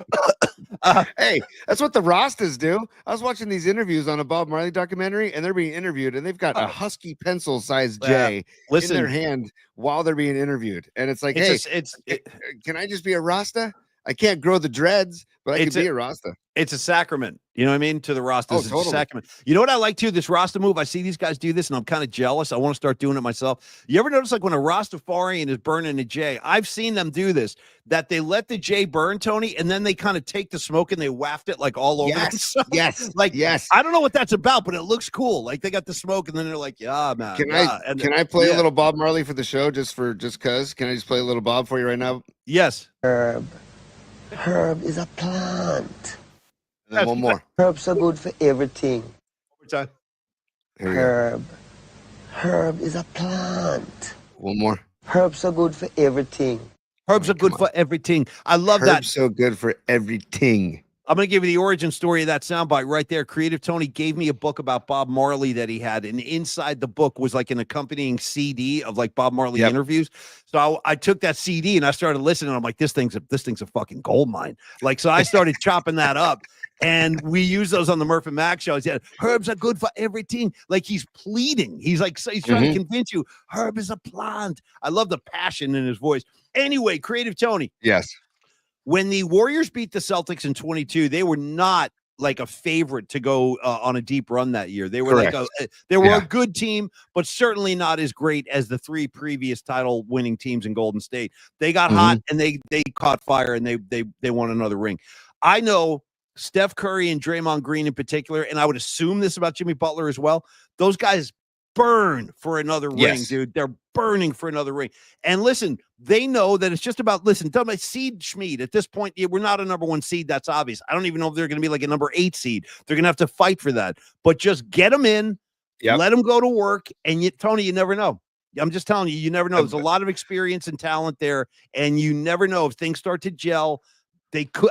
Hey, that's what the Rastas do. I was watching these interviews on a Bob Marley documentary, and they're being interviewed, and they've got a husky pencil-sized J in their hand while they're being interviewed. And it's like, can I just be a Rasta? I can't grow the dreads, But I could be a Rasta. It's a sacrament. You know what I mean? To the Rastas, Oh, it's totally. a sacrament. You know what I like too? This Rasta move. I see these guys do this, and I'm kind of jealous. I want to start doing it myself. You ever notice, like, when a Rastafarian is burning a J? I've seen them do this. That they let the J burn, Tony, and then they kind of take the smoke and they waft it like all over themselves. Yes. Like, yes. I don't know what that's about, but it looks cool. Like, they got the smoke, and then they're like, "Yeah, man." Can I play a little Bob Marley for the show just cause? Can I just play a little Bob for you right now? Yes. Herb. Herb is a plant. And then one more. Herbs are good for everything. Here we go. Herb. Herb is a plant. One more. Herbs are good for everything. Herbs are good for everything. I love that. Herbs so good for everything. I'm going to give you the origin story of that soundbite right there. Creative Tony gave me a book about Bob Marley that he had, and inside the book was like an accompanying CD of like Bob Marley interviews. So I took that CD and I started listening. And I'm like, this thing's a fucking gold mine. Like, so I started chopping that up, and we use those on the Murph and Mac show. He said, herbs are good for everything. Like, he's pleading. He's like, so he's trying to convince you. Herb is a plant. I love the passion in his voice. Anyway, Creative Tony. Yes. When the Warriors beat the Celtics in 22, they were not like a favorite to go on a deep run that year. They were a good team, but certainly not as great as the three previous title winning teams in Golden State. They got hot and they caught fire and they won another ring. I know Steph Curry and Draymond Green in particular, and I would assume this about Jimmy Butler as well. Those guys burn for another ring, dude. They're burning for another ring. And listen, they know that it's just about, tell me, seed Schmied. At this point, we're not a number 1 seed. That's obvious. I don't even know if they're going to be like a number 8 seed. They're going to have to fight for that. But just get them in, let them go to work. And Tony, you never know. I'm just telling you, you never know. There's a lot of experience and talent there, and you never know if things start to gel.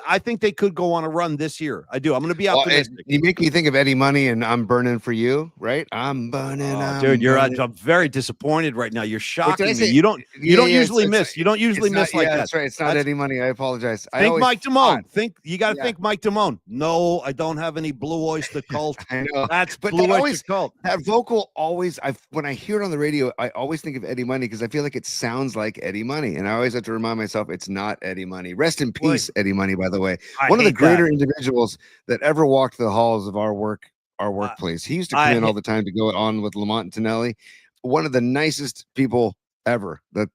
I think they could go on a run this year. I do. I'm going to be optimistic. You make me think of Eddie Money and I'm burning for you, right? I'm burning. I'm very disappointed right now. You're shocking me. You don't usually miss. You don't usually miss like that. That's right. It's not Eddie Money. I apologize. Think Mike Damone. You got to think Mike Damone. No, I don't have any Blue Oyster Cult. I know. That's Blue Oyster Cult. That vocal always, when I hear it on the radio, I always think of Eddie Money because I feel like it sounds like Eddie Money. And I always have to remind myself it's not Eddie Money. Rest in peace, Eddie Money, by the way. One of the greater individuals that ever walked the halls of our workplace. He used to come in all the time to go on with Lamont and Tonelli. One of the nicest people ever. That's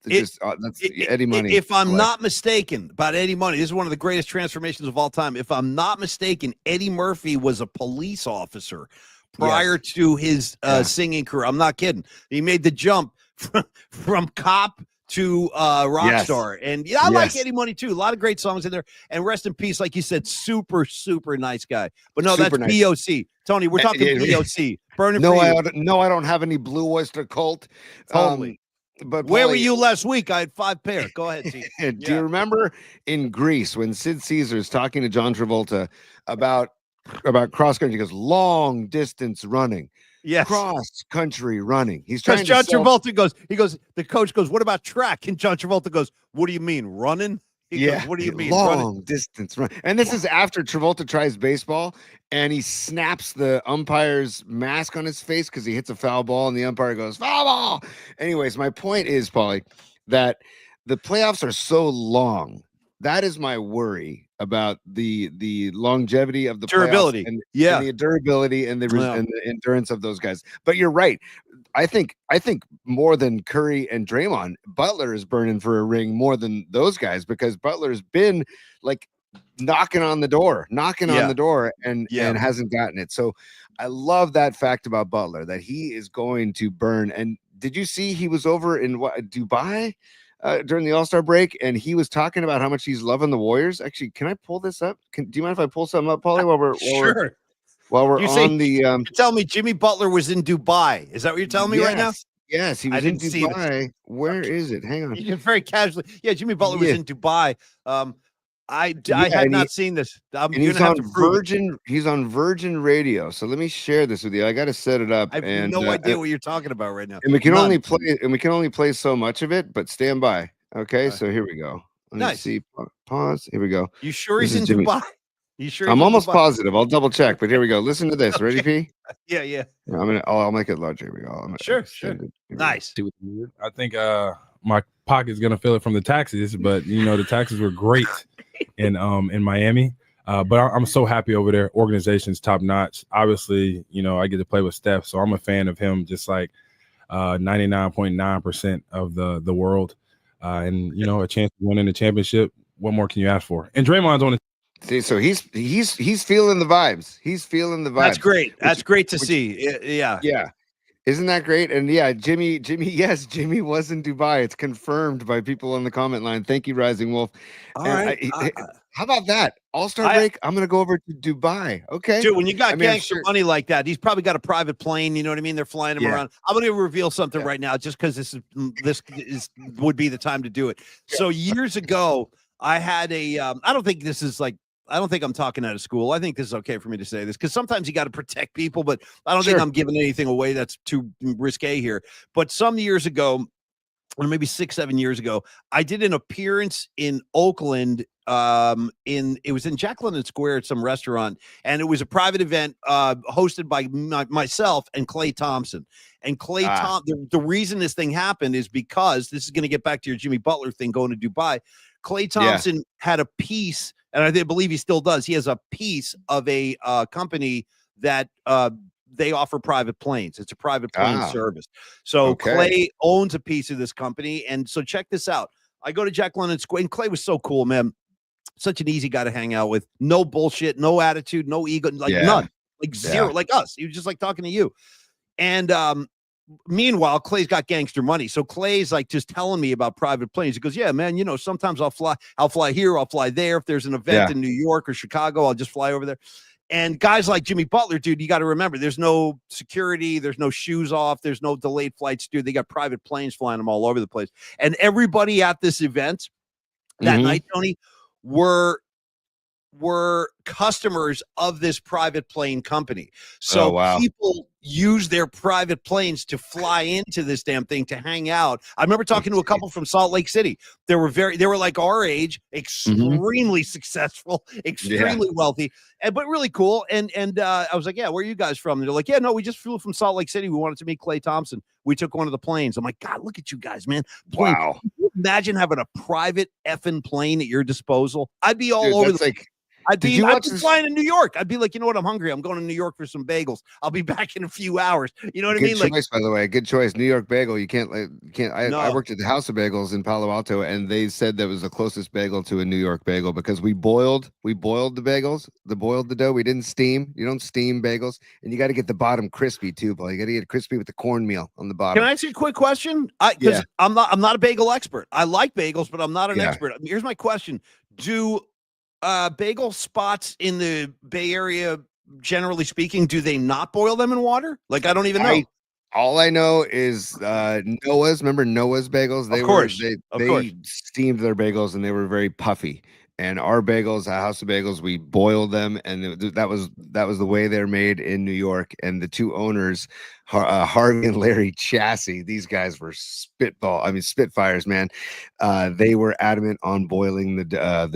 Eddie Money. If I'm not mistaken about Eddie Money, this is one of the greatest transformations of all time. If I'm not mistaken, Eddie Murphy was a police officer prior to his singing career. I'm not kidding. He made the jump from cop to rock star. And I like Eddie Money too. A lot of great songs in there. And rest in peace, like you said, super, super nice guy. But no, that's nice. BOC. Tony, we're talking BOC. Burning no, I don't have any Blue Oyster Cult. Totally. But where were you last week? I had 5 pair. Go ahead, T. Do you remember in Greece when Sid Caesar's talking to John Travolta about cross country? He goes, long distance running. Yes. Cross country running. He's trying to John Travolta goes, the coach goes, what about track? And John Travolta goes, what do you mean, running? He goes, what do you mean? Long distance run. And this is after Travolta tries baseball and he snaps the umpire's mask on his face because he hits a foul ball and the umpire goes, foul ball. Anyways, my point is, Paulie, that the playoffs are so long. That is my worry about the longevity of the durability and the durability and the endurance of those guys. But you're right. I think more than Curry and Draymond, Butler is burning for a ring more than those guys because Butler's been like knocking on the door and hasn't gotten it. So I love that fact about Butler that he is going to burn. And did you see he was over in Dubai? During the All-Star break, and he was talking about how much he's loving the Warriors. Actually, can I pull this up? Do you mind if I pull something up, Paulie, while we're on the you tell me Jimmy Butler was in Dubai. Is that what you're telling me right now? Yes, he was in Dubai. Where is it? Hang on. You very casually. Yeah, Jimmy Butler was in Dubai. I had not seen this. He's on Virgin. He's on Virgin Radio. So let me share this with you. I got to set it up. I have no idea what you're talking about right now. And we can only play so much of it. But stand by. Okay, so here we go. Let me see. Pause. Here we go. You sure he's in Dubai? You sure? I'm almost positive. I'll double check. But here we go. Listen to this. Ready, P? Yeah. I'll make it larger. Here we go. Sure. Nice. I think my pocket's gonna feel it from the taxes, but the taxes were great in Miami. But I'm so happy over there. Organization's top notch. Obviously, I get to play with Steph, so I'm a fan of him. Just like 99.9% of the world, and a chance to win in the championship. What more can you ask for? And Draymond's on it. See, so he's feeling the vibes. He's feeling the vibes. That's great. That's great to see. Yeah. Yeah. Isn't that great? And yeah, Jimmy, yes, Jimmy was in Dubai. It's confirmed by people on the comment line. Thank you, Rising Wolf. All right. How about that? All-Star break. I'm going to go over to Dubai. Okay. Dude, when you got gangster money like that, he's probably got a private plane. You know what I mean? They're flying him around. I'm going to reveal something right now just because this would be the time to do it. Yeah. So years ago, I had I don't think I'm talking out of school. I think this is okay for me to say this because sometimes you got to protect people, but I don't think I'm giving anything away that's too risque here. But some years ago, or maybe 6-7 years ago, I did an appearance in Oakland. It was in Jack London Square at some restaurant, and it was a private event hosted by myself and Klay Thompson. And the reason this thing happened is because this is going to get back to your Jimmy Butler thing going to Dubai. Klay Thompson had a piece, and I believe he still does. He has a piece of a company that they offer private planes. It's a private plane service. So Klay owns a piece of this company. And so check this out. I go to Jack London Square, and Klay was so cool, man. Such an easy guy to hang out with. No bullshit, no attitude, no ego, none. Like zero, like us. He was just like talking to you. And meanwhile, Clay's got gangster money. So Clay's like just telling me about private planes. He goes, yeah, man, sometimes I'll fly here, I'll fly there. If there's an event in New York or Chicago, I'll just fly over there. And guys like Jimmy Butler, dude, you got to remember, there's no security, there's no shoes off, there's no delayed flights, dude. They got private planes flying them all over the place. And everybody at this event that night, Tony, were customers of this private plane company. So people use their private planes to fly into this damn thing to hang out. I remember talking to a couple from Salt Lake City. They were like our age, extremely successful, extremely wealthy, but really cool. And I was like, yeah, where are you guys from? And they're like, yeah, no, we just flew from Salt Lake City. We wanted to meet Klay Thompson. We took one of the planes. I'm like, God, look at you guys, man. Wow. Can you imagine having a private effing plane at your disposal? I'd be all over the I'd be flying to New York. I'd be like, you know what? I'm hungry. I'm going to New York for some bagels. I'll be back in a few hours. You know what I mean? Good choice, by the way. Good choice. New York bagel. You can't. I worked at the House of Bagels in Palo Alto, and they said that was the closest bagel to a New York bagel because we boiled the bagels. Boiled the dough. We didn't steam. You don't steam bagels, and you got to get the bottom crispy too, Paul. You got to get it crispy with the cornmeal on the bottom. Can I ask you a quick question? Because I'm not a bagel expert. I like bagels, but I'm not an expert. Here's my question: do bagel spots in the Bay Area, generally speaking, do they not boil them in water? Like, I don't even know. All I know is Noah's. Remember Noah's bagels? They steamed their bagels and they were very puffy. And our bagels, a House of Bagels, we boiled them, and that was the way they're made in New York. And the two owners, Harvey and Larry Chassis, these guys were spitfires, man. They were adamant on boiling the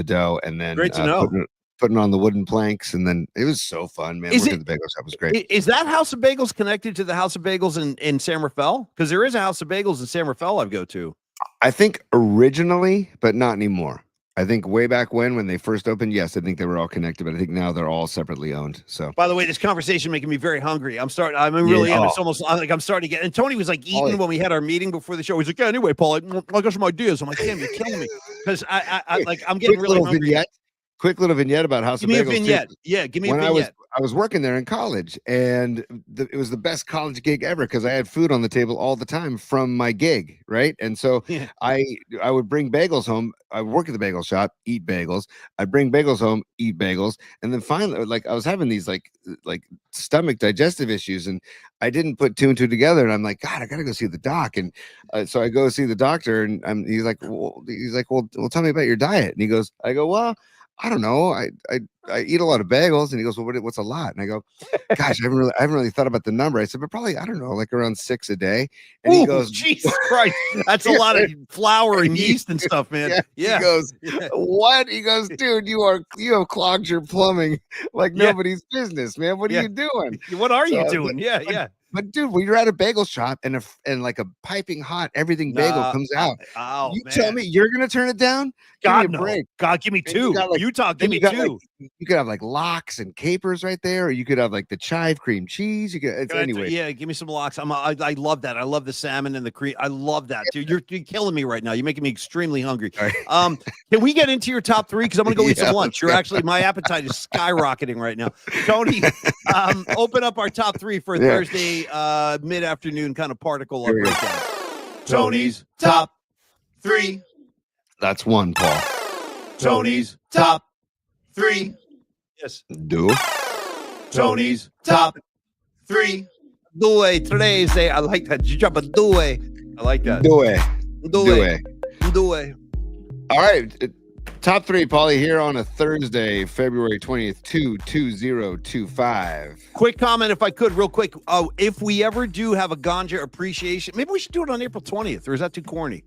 dough, and then great to know. Putting on the wooden planks, and then it was so fun, man. Working at the bagel shop was great. Is that House of Bagels connected to the House of Bagels in San Rafael? Because there is a House of Bagels in San Rafael I go to. I think originally, but not anymore. I think way back when they first opened, yes, I think they were all connected, but I think now they're all separately owned. So, by the way, this conversation making me very hungry. It's almost like I'm starting to get. And Tony was like eating when we had our meeting before the show. He's like, yeah, anyway, Paul, I got some ideas. I'm like, damn, you're killing me because I'm getting really hungry. Quick little vignette about House of Bagels. Give me a vignette. Yeah, give me a vignette. I was working there in college, and it was the best college gig ever because I had food on the table all the time from my gig, right? And so I would bring bagels home. I work at the bagel shop, eat bagels. I'd bring bagels home, eat bagels, and then finally, like I was having these like stomach digestive issues, and I didn't put two and two together. And I'm like, God, I gotta go see the doc. And so I go see the doctor, and he's like, well, tell me about your diet. And he goes, I go, well, I don't know. I eat a lot of bagels. And he goes, well, what's a lot? And I go, gosh, I haven't really thought about the number. I said, but probably, I don't know, like around 6 a day. And he goes, Jesus Christ, that's a lot of flour and yeast and stuff, man. Yeah. He goes, what? He goes, dude, you have clogged your plumbing like nobody's business, man. What are you doing? What are you doing? Yeah. But dude, when you're at a bagel shop and like a piping hot everything bagel comes out, you tell me you're gonna turn it down? God, no. Break. God, give me two. Utah, give me two. you could have like lox and capers right there, or you could have like the chive cream cheese. You could, it's anyway. Yeah, give me some lox. I love that. I love the salmon and the cream. I love that, dude. You're killing me right now. You're making me extremely hungry. Right. Can we get into your top three? Because I'm gonna go eat some lunch. You're actually, my appetite is skyrocketing right now. Tony, open up our top three for Thursday mid-afternoon kind of particle. Tony's top three. That's one, Paul. Tony's top three. Yes. Do. Tony's top three. Due, Treze. I like that. Did you drop a due? I like that. Due. All right. Top three, Paulie, here on a Thursday, February 20th, 2025. Quick comment, if I could, real quick. If we ever do have a ganja appreciation, maybe we should do it on April 20th, or is that too corny?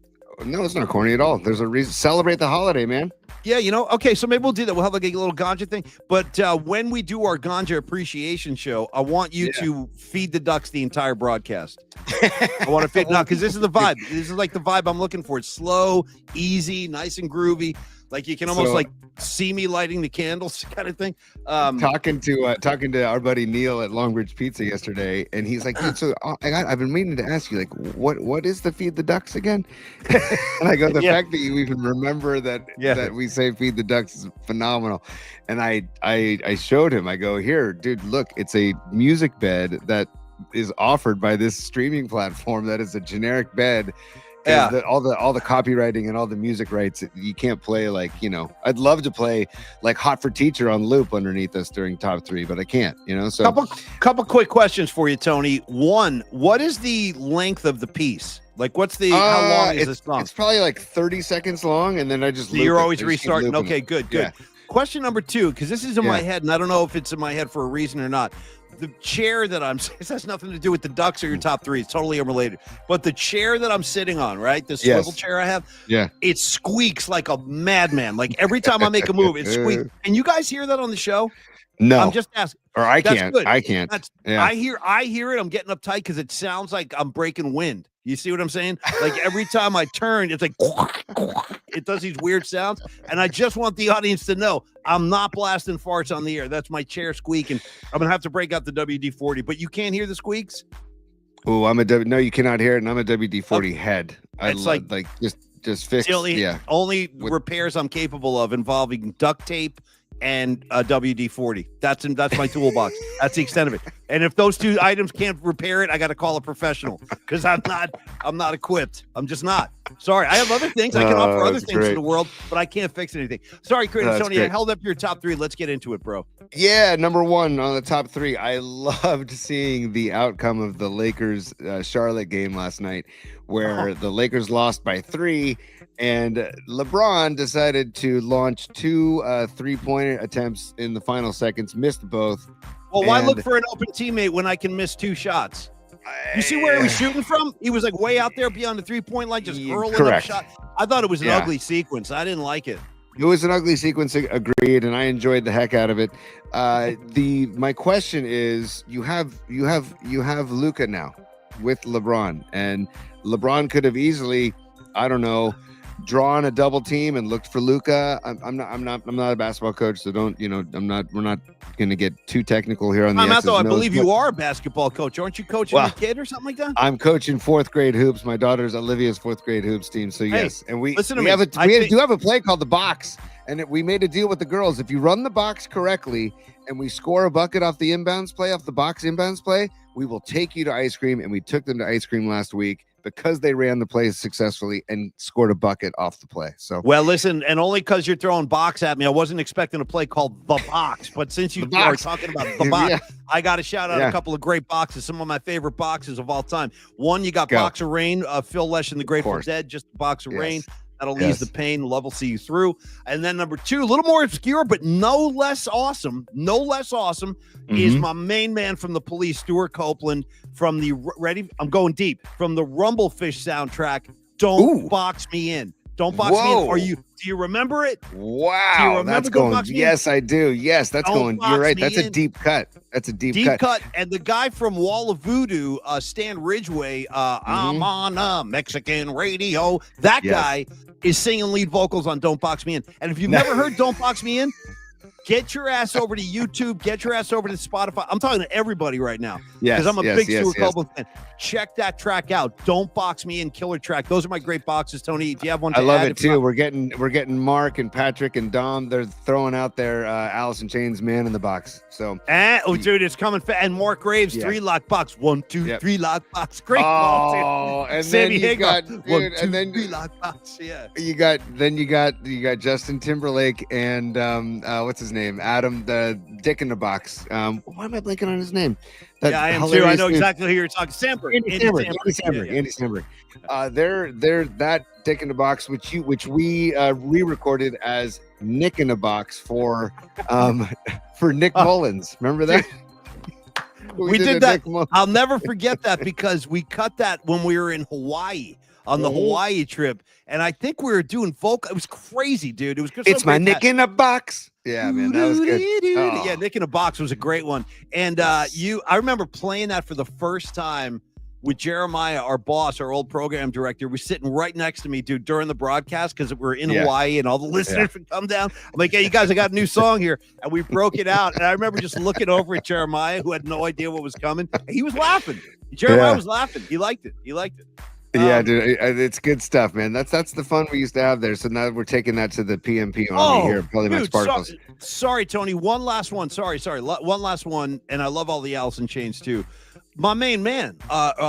No, it's not corny at all. There's a reason. Celebrate the holiday, man. Yeah, okay, so maybe we'll do that. We'll have like a little ganja thing. But when we do our ganja appreciation show, I want you to feed the ducks the entire broadcast. I want to feed now because this is the vibe. This is like the vibe I'm looking for. It's slow, easy, nice and groovy. Like you can almost like see me lighting the candles kind of thing. Talking to our buddy Neil at Longbridge Pizza yesterday, and he's like, dude, so I've been meaning to ask you, like, what is the feed the ducks again? And I go, the fact that you even remember that we say feed the ducks is phenomenal. And I showed him, I go, here, dude, look, it's a music bed that is offered by this streaming platform that is a generic bed. All the copywriting and all the music rights, you can't play like, I'd love to play like Hot for Teacher on loop underneath us during top three, but I can't, so couple quick questions for you, Tony. One, what is the length of the piece? Like what's the how long is this song? It's probably like 30 seconds long, and then I just you're always restarting. Okay, good. Question number two, because this is in my head, and I don't know if it's in my head for a reason or not. The chair that this has nothing to do with the ducks or your top three. It's totally unrelated. But the chair that I'm sitting on, right? The swivel chair I have, it squeaks like a madman. Like every time I make a move, it squeaks. And you guys hear that on the show? No. I'm just asking. Or I can't. Good. I can't. I hear it. I'm getting uptight because it sounds like I'm breaking wind. You see what I'm saying? Like every time I turn, it's like it does these weird sounds. And I just want the audience to know I'm not blasting farts on the air. That's my chair squeaking. I'm gonna have to break out the WD-40, but you can't hear the squeaks. Oh, no, you cannot hear it, and I'm a WD-40 head. It's like just fix. Only repairs I'm capable of involving duct tape and a WD-40. That's my toolbox. That's the extent of it. And if those two items can't repair it, I got to call a professional because I'm not equipped. I'm just not. Sorry. I have other things. I can offer other things to the world, but I can't fix anything. Sorry, Tony. I held up your top three. Let's get into it, bro. Yeah, number one on the top three. I loved seeing the outcome of the Lakers Charlotte game last night, where the Lakers lost by 3. And LeBron decided to launch 2 3-pointer attempts in the final seconds, missed both. Well, why look for an open teammate when I can miss 2 shots? You see where he was shooting from? He was like way out there beyond the 3-point line, just hurling up shot. I thought it was an ugly sequence. I didn't like it. It was an ugly sequence, agreed, and I enjoyed the heck out of it. My question is, you have Luka now with LeBron, and LeBron could have easily, I don't know, drawn a double team and looked for Luka. I'm not a basketball coach, so we're not going to get too technical here on the X's and O's. I believe you are a basketball coach. Aren't you coaching a kid or something like that? I'm coaching 4th grade hoops. My daughter's Olivia's 4th grade hoops team. So yes, and we do have a play called the box, and we made a deal with the girls. If you run the box correctly and we score a bucket off the inbounds play, off the box inbounds play, we will take you to ice cream. And we took them to ice cream last week, because they ran the play successfully and scored a bucket off the play. So, well, listen, and only because you're throwing box at me, I wasn't expecting a play called the box. But since you are talking about the box, I got to shout out a couple of great boxes, some of my favorite boxes of all time. One, you got Box of Rain, Phil Lesh and the Grateful Dead, just Box of Rain. That'll ease the pain. Love will see you through. And then number 2, a little more obscure, but no less awesome, is my main man from the Police, Stuart Copeland, from the I'm going deep, from the Rumblefish soundtrack. Don't box me in. Don't box me in. Do you remember it? Wow, that's going. Yes, I do. Yes, that's going. You're right. That's a deep cut. That's a deep cut. And the guy from Wall of Voodoo, Stan Ridgway, I'm on a Mexican radio. That guy is singing lead vocals on Don't Box Me In. And if you've never heard Don't Box Me In, Get your ass over to YouTube. Get your ass over to Spotify. I'm talking to everybody right now Yes, because I'm a yes, big yes, Stuart yes. Copeland fan. Check that track out. Don't Box Me In, killer track. Those are my great boxes, Tony. Do you have one? I love add? it too. We're getting Mark and Patrick and Dom. They're throwing out their Alice in Chains Man in the Box. So Oh, dude, it's coming. And Mark Graves, Yeah. 3 lock box. 1, 2, Yep. 3 lock box. Great call, dude. Oh, and Sammy then you Hagar. got 1, dude, 2, and then 3 lock box. Yeah. you got Justin Timberlake and what's his name? Adam the Dick in the Box. Why am I blanking on his name? That Yeah, I am too. I hilarious know dude. exactly who you're talking. Samberg. Andy Samberg. Yeah, yeah. Andy Samberg. They're that Dick in the Box, which we re-recorded as Nick in the Box for Nick Mullins. Remember that? We did a that. Nick Mullins. I'll never forget that because we cut that when we were in Hawaii on the Hawaii trip, and I think we were doing vocal. It was crazy, dude. It was just It's my Nick in a Box. Yeah, man, that was good. Oh. Yeah, Nick in a Box was a great one. And I remember playing that for the first time with Jeremiah, our boss, our old program director, was sitting right next to me, dude, during the broadcast because we're in Hawaii and all the listeners would come down. I'm like, hey, you guys, I got a new song here. And we broke it out. And I remember just looking over at Jeremiah, who had no idea what was coming. He was laughing. Jeremiah was laughing. He liked it. Yeah, dude, it's good stuff, man. That's the fun we used to have there. So now we're taking that to the PMP Army here, Polymax Particles. Sorry, Tony. One last one. Sorry. One last one. And I love all the Alice in Chains too. My main man,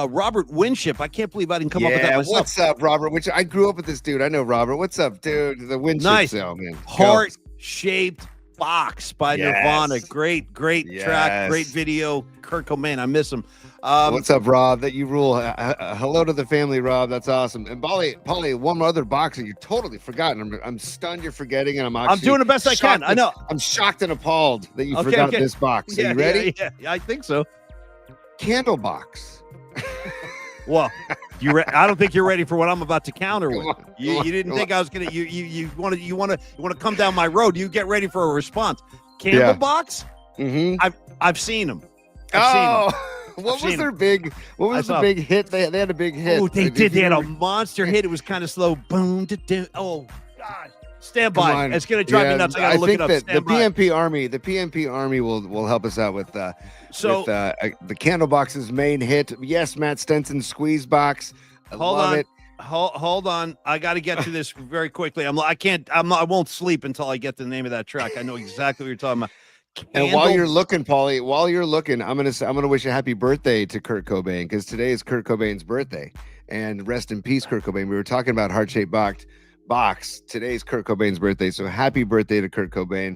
Robert Winship. I can't believe I didn't come up with that myself. What's up, Robert? Which I grew up with this dude. I know Robert. What's up, dude? The Winship Nice. cell, man. Heart-shaped box by Nirvana. Great Yes. track. Great video. Kurt Cobain. I miss him. What's up, Rob? That you rule. Hello to the family, Rob. That's awesome. And Paulie, one other box that you totally forgotten. I'm stunned you're forgetting, and I'm doing the best I can. I know. I'm shocked and appalled that you forgot this box. Are you ready? Yeah, I think so. Candle box. Well, I don't think you're ready for what I'm about to counter with. You didn't think I was gonna. You want to come down my road. You get ready for a response. Candle box. Mm-hmm. I've seen them. What was their big? What was the big hit? They had a big hit. Oh, they did. They had a monster hit. It was kind of slow. Boom. Oh God. Stand by. It's gonna drive me nuts. I gotta look it up. The PMP Army will help us out with the Candle Box's main hit. Yes, Matt Stenson Squeeze Box. I love it. Hold on. I got to get to this very quickly. I won't sleep until I get the name of that track. I know exactly what you're talking about. And while you're looking, Paulie, I'm gonna wish a happy birthday to Kurt Cobain because today is Kurt Cobain's birthday. And rest in peace, Kurt Cobain. We were talking about heart-shaped box. Today's Kurt Cobain's birthday, so happy birthday to Kurt Cobain.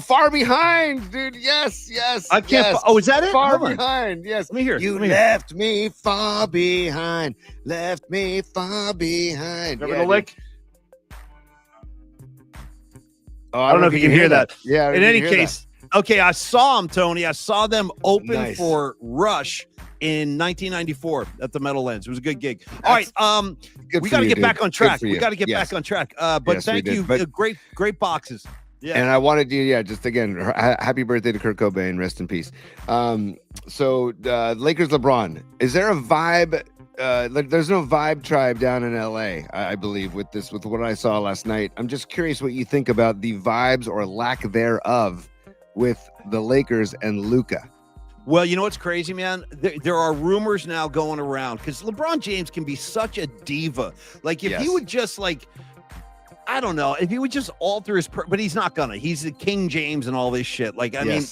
Far Behind, dude. Yes. I can't. Yes. Oh, is that it? Far Behind. Yes. Let me hear. You left me far behind. Left me far behind. Remember the lick? Oh, I don't know if you can hear that. Yeah. In any case, okay, I saw them, Tony. I saw them open for Rush in 1994 at the Meadowlands. It was a good gig. All right, we got to get back on track. We got to get back on track. But thank you. Great boxes. Yeah. And I wanted you, just again, happy birthday to Kurt Cobain. Rest in peace. So Lakers LeBron. Is there a vibe? There's no vibe tribe down in LA, I believe, with what I saw last night. I'm just curious what you think about the vibes or lack thereof with the Lakers and Luka. Well, you know what's crazy, man? There are rumors now going around because LeBron James can be such a diva. Like if he would just I don't know, if he would just alter his, but he's not gonna. He's the King James and all this shit. Like, I mean,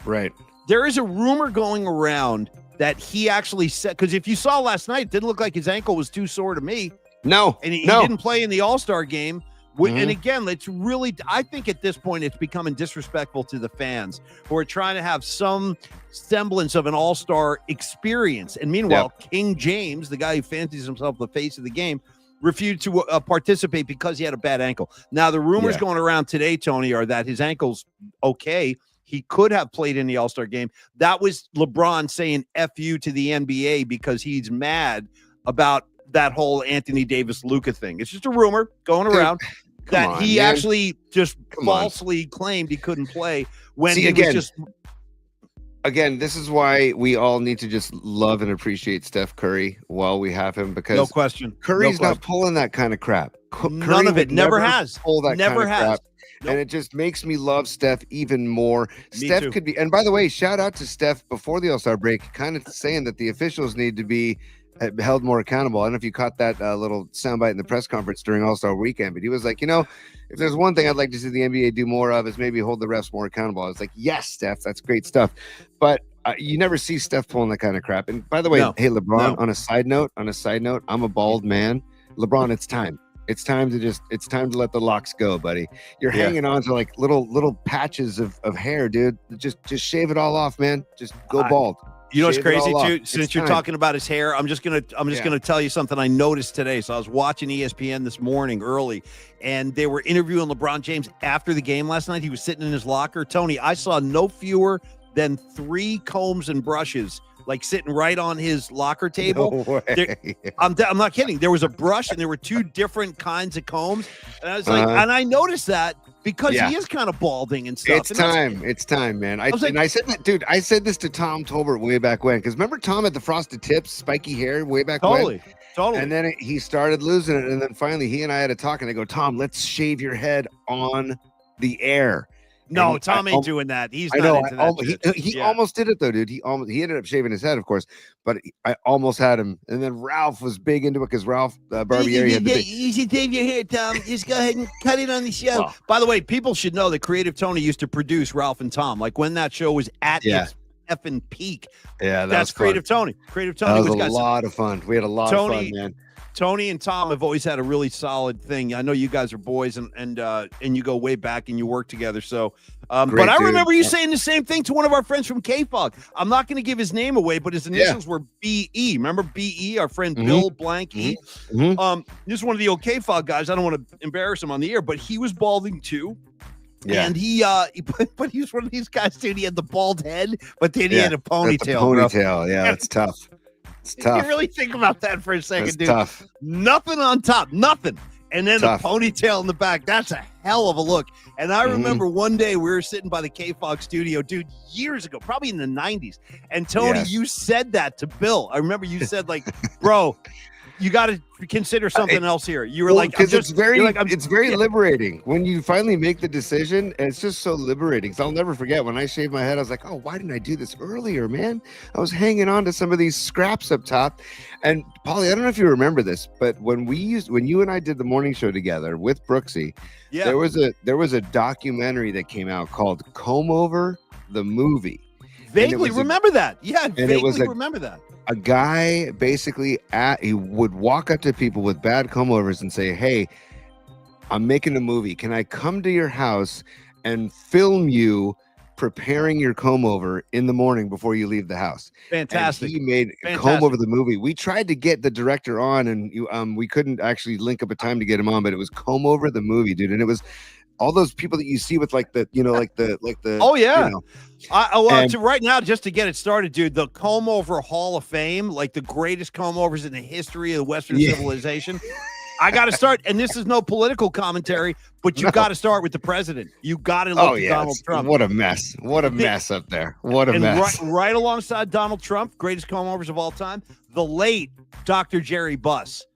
right. There is a rumor going around that he actually said, because if you saw last night, it didn't look like his ankle was too sore to me. No. And he didn't play in the All-Star game. And again, it's really, I think at this point, it's becoming disrespectful to the fans who are trying to have some semblance of an all-star experience. And meanwhile, King James, the guy who fancies himself the face of the game, refused to participate because he had a bad ankle. Now, the rumors going around today, Tony, are that his ankle's okay. He could have played in the All-Star game. That was LeBron saying F you to the NBA because he's mad about that whole Anthony Davis Luka thing. It's just a rumor going around. That he actually just falsely claimed he couldn't play when he was just. Again, this is why we all need to just love and appreciate Steph Curry while we have him, because no question, Curry's not pulling that kind of crap. None of it. Never has. Pull that never kind of has. crap. Nope. And it just makes me love Steph even more. Me Steph too. could be, and by the way, shout out to Steph before the All-Star break, kind of saying that the officials need to be held more accountable. I don't know if you caught that little soundbite in the press conference during All-Star weekend, but he was like, if there's one thing I'd like to see the NBA do more of is maybe hold the refs more accountable. I was like, yes, Steph, that's great stuff. But you never see Steph pulling that kind of crap. And by the way, hey, LeBron, on a side note, I'm a bald man. LeBron, it's time. It's time to let the locks go, buddy. You're hanging on to like little patches of hair, dude. Just shave it all off, man. Just go bald. You know what's Shave it crazy all too? off. Since you're talking about his hair, I'm just gonna tell you something I noticed today. So I was watching ESPN this morning early, and they were interviewing LeBron James after the game last night. He was sitting in his locker. Tony, I saw no fewer than 3 combs and brushes like sitting right on his locker table. No way. I'm not kidding. There was a brush and there were 2 different kinds of combs. And I was like, and I noticed that because he is kind of balding and stuff. It's time, man. I said that, dude. I said this to Tom Tolbert way back when, because remember Tom had the frosted tips, spiky hair way back when? Totally. And then he started losing it. And then finally he and I had a talk and I go, Tom, let's shave your head on the air. No, and Tom ain't doing that. He's not into that. He almost did it though, dude. He ended up shaving his head, of course, but I almost had him. And then Ralph was big into it because Ralph Barbieri had you should shave your hair, Tom. Just go ahead and cut it on the show. Well, by the way, people should know that Creative Tony used to produce Ralph and Tom. Like when that show was at its effing peak. Yeah, that's Creative Tony. Creative Tony was a lot of fun. We had a lot of fun, man. Tony and Tom have always had a really solid thing. I know you guys are boys and you go way back and you work together. So, but I remember you saying the same thing to one of our friends from K-Fog. I'm not going to give his name away, but his initials were B.E. Remember B.E., our friend Bill Blank E? This is one of the old K-Fog guys. I don't want to embarrass him on the air, but he was balding too. Yeah. And he was one of these guys, dude. He had the bald head, but then he had a ponytail. Ponytail, yeah, that's tough. It's tough. You really think about that for a second, That's dude. Tough. Nothing on top, nothing. And then Tough. a ponytail in the back. That's a hell of a look. And I remember one day we were sitting by the K-Fog studio, dude, years ago, probably in the 90s. And Tony, you said that to Bill. I remember you said, like, bro, you got to consider something else here. You were like, because it's very liberating when you finally make the decision, and it's just so liberating. So I'll never forget when I shaved my head. I was like, oh, why didn't I do this earlier, man? I was hanging on to some of these scraps up top. And Paulie, I don't know if you remember this, but when you and I did the morning show together with Brooksy, there was a documentary that came out called Comb Over the Movie. Vaguely remember that. Yeah, vaguely remember that. A guy basically he would walk up to people with bad comb overs and say, hey, I'm making a movie. Can I come to your house and film you preparing your comb over in the morning before you leave the house? Fantastic. And he made Comb Over the Movie. We tried to get the director on, and we couldn't actually link up a time to get him on, but it was Comb Over the Movie, dude. And it was all those people that you see with like the oh yeah. You know. Right now, just to get it started, dude, the Comb Over Hall of Fame, like the greatest comb overs in the history of Western civilization. I got to start, and this is no political commentary, but you got to start with the president. You got to look at Donald Trump. What a mess! What a mess up there! What a mess! Right alongside Donald Trump, greatest comb overs of all time, the late Dr. Jerry Buss.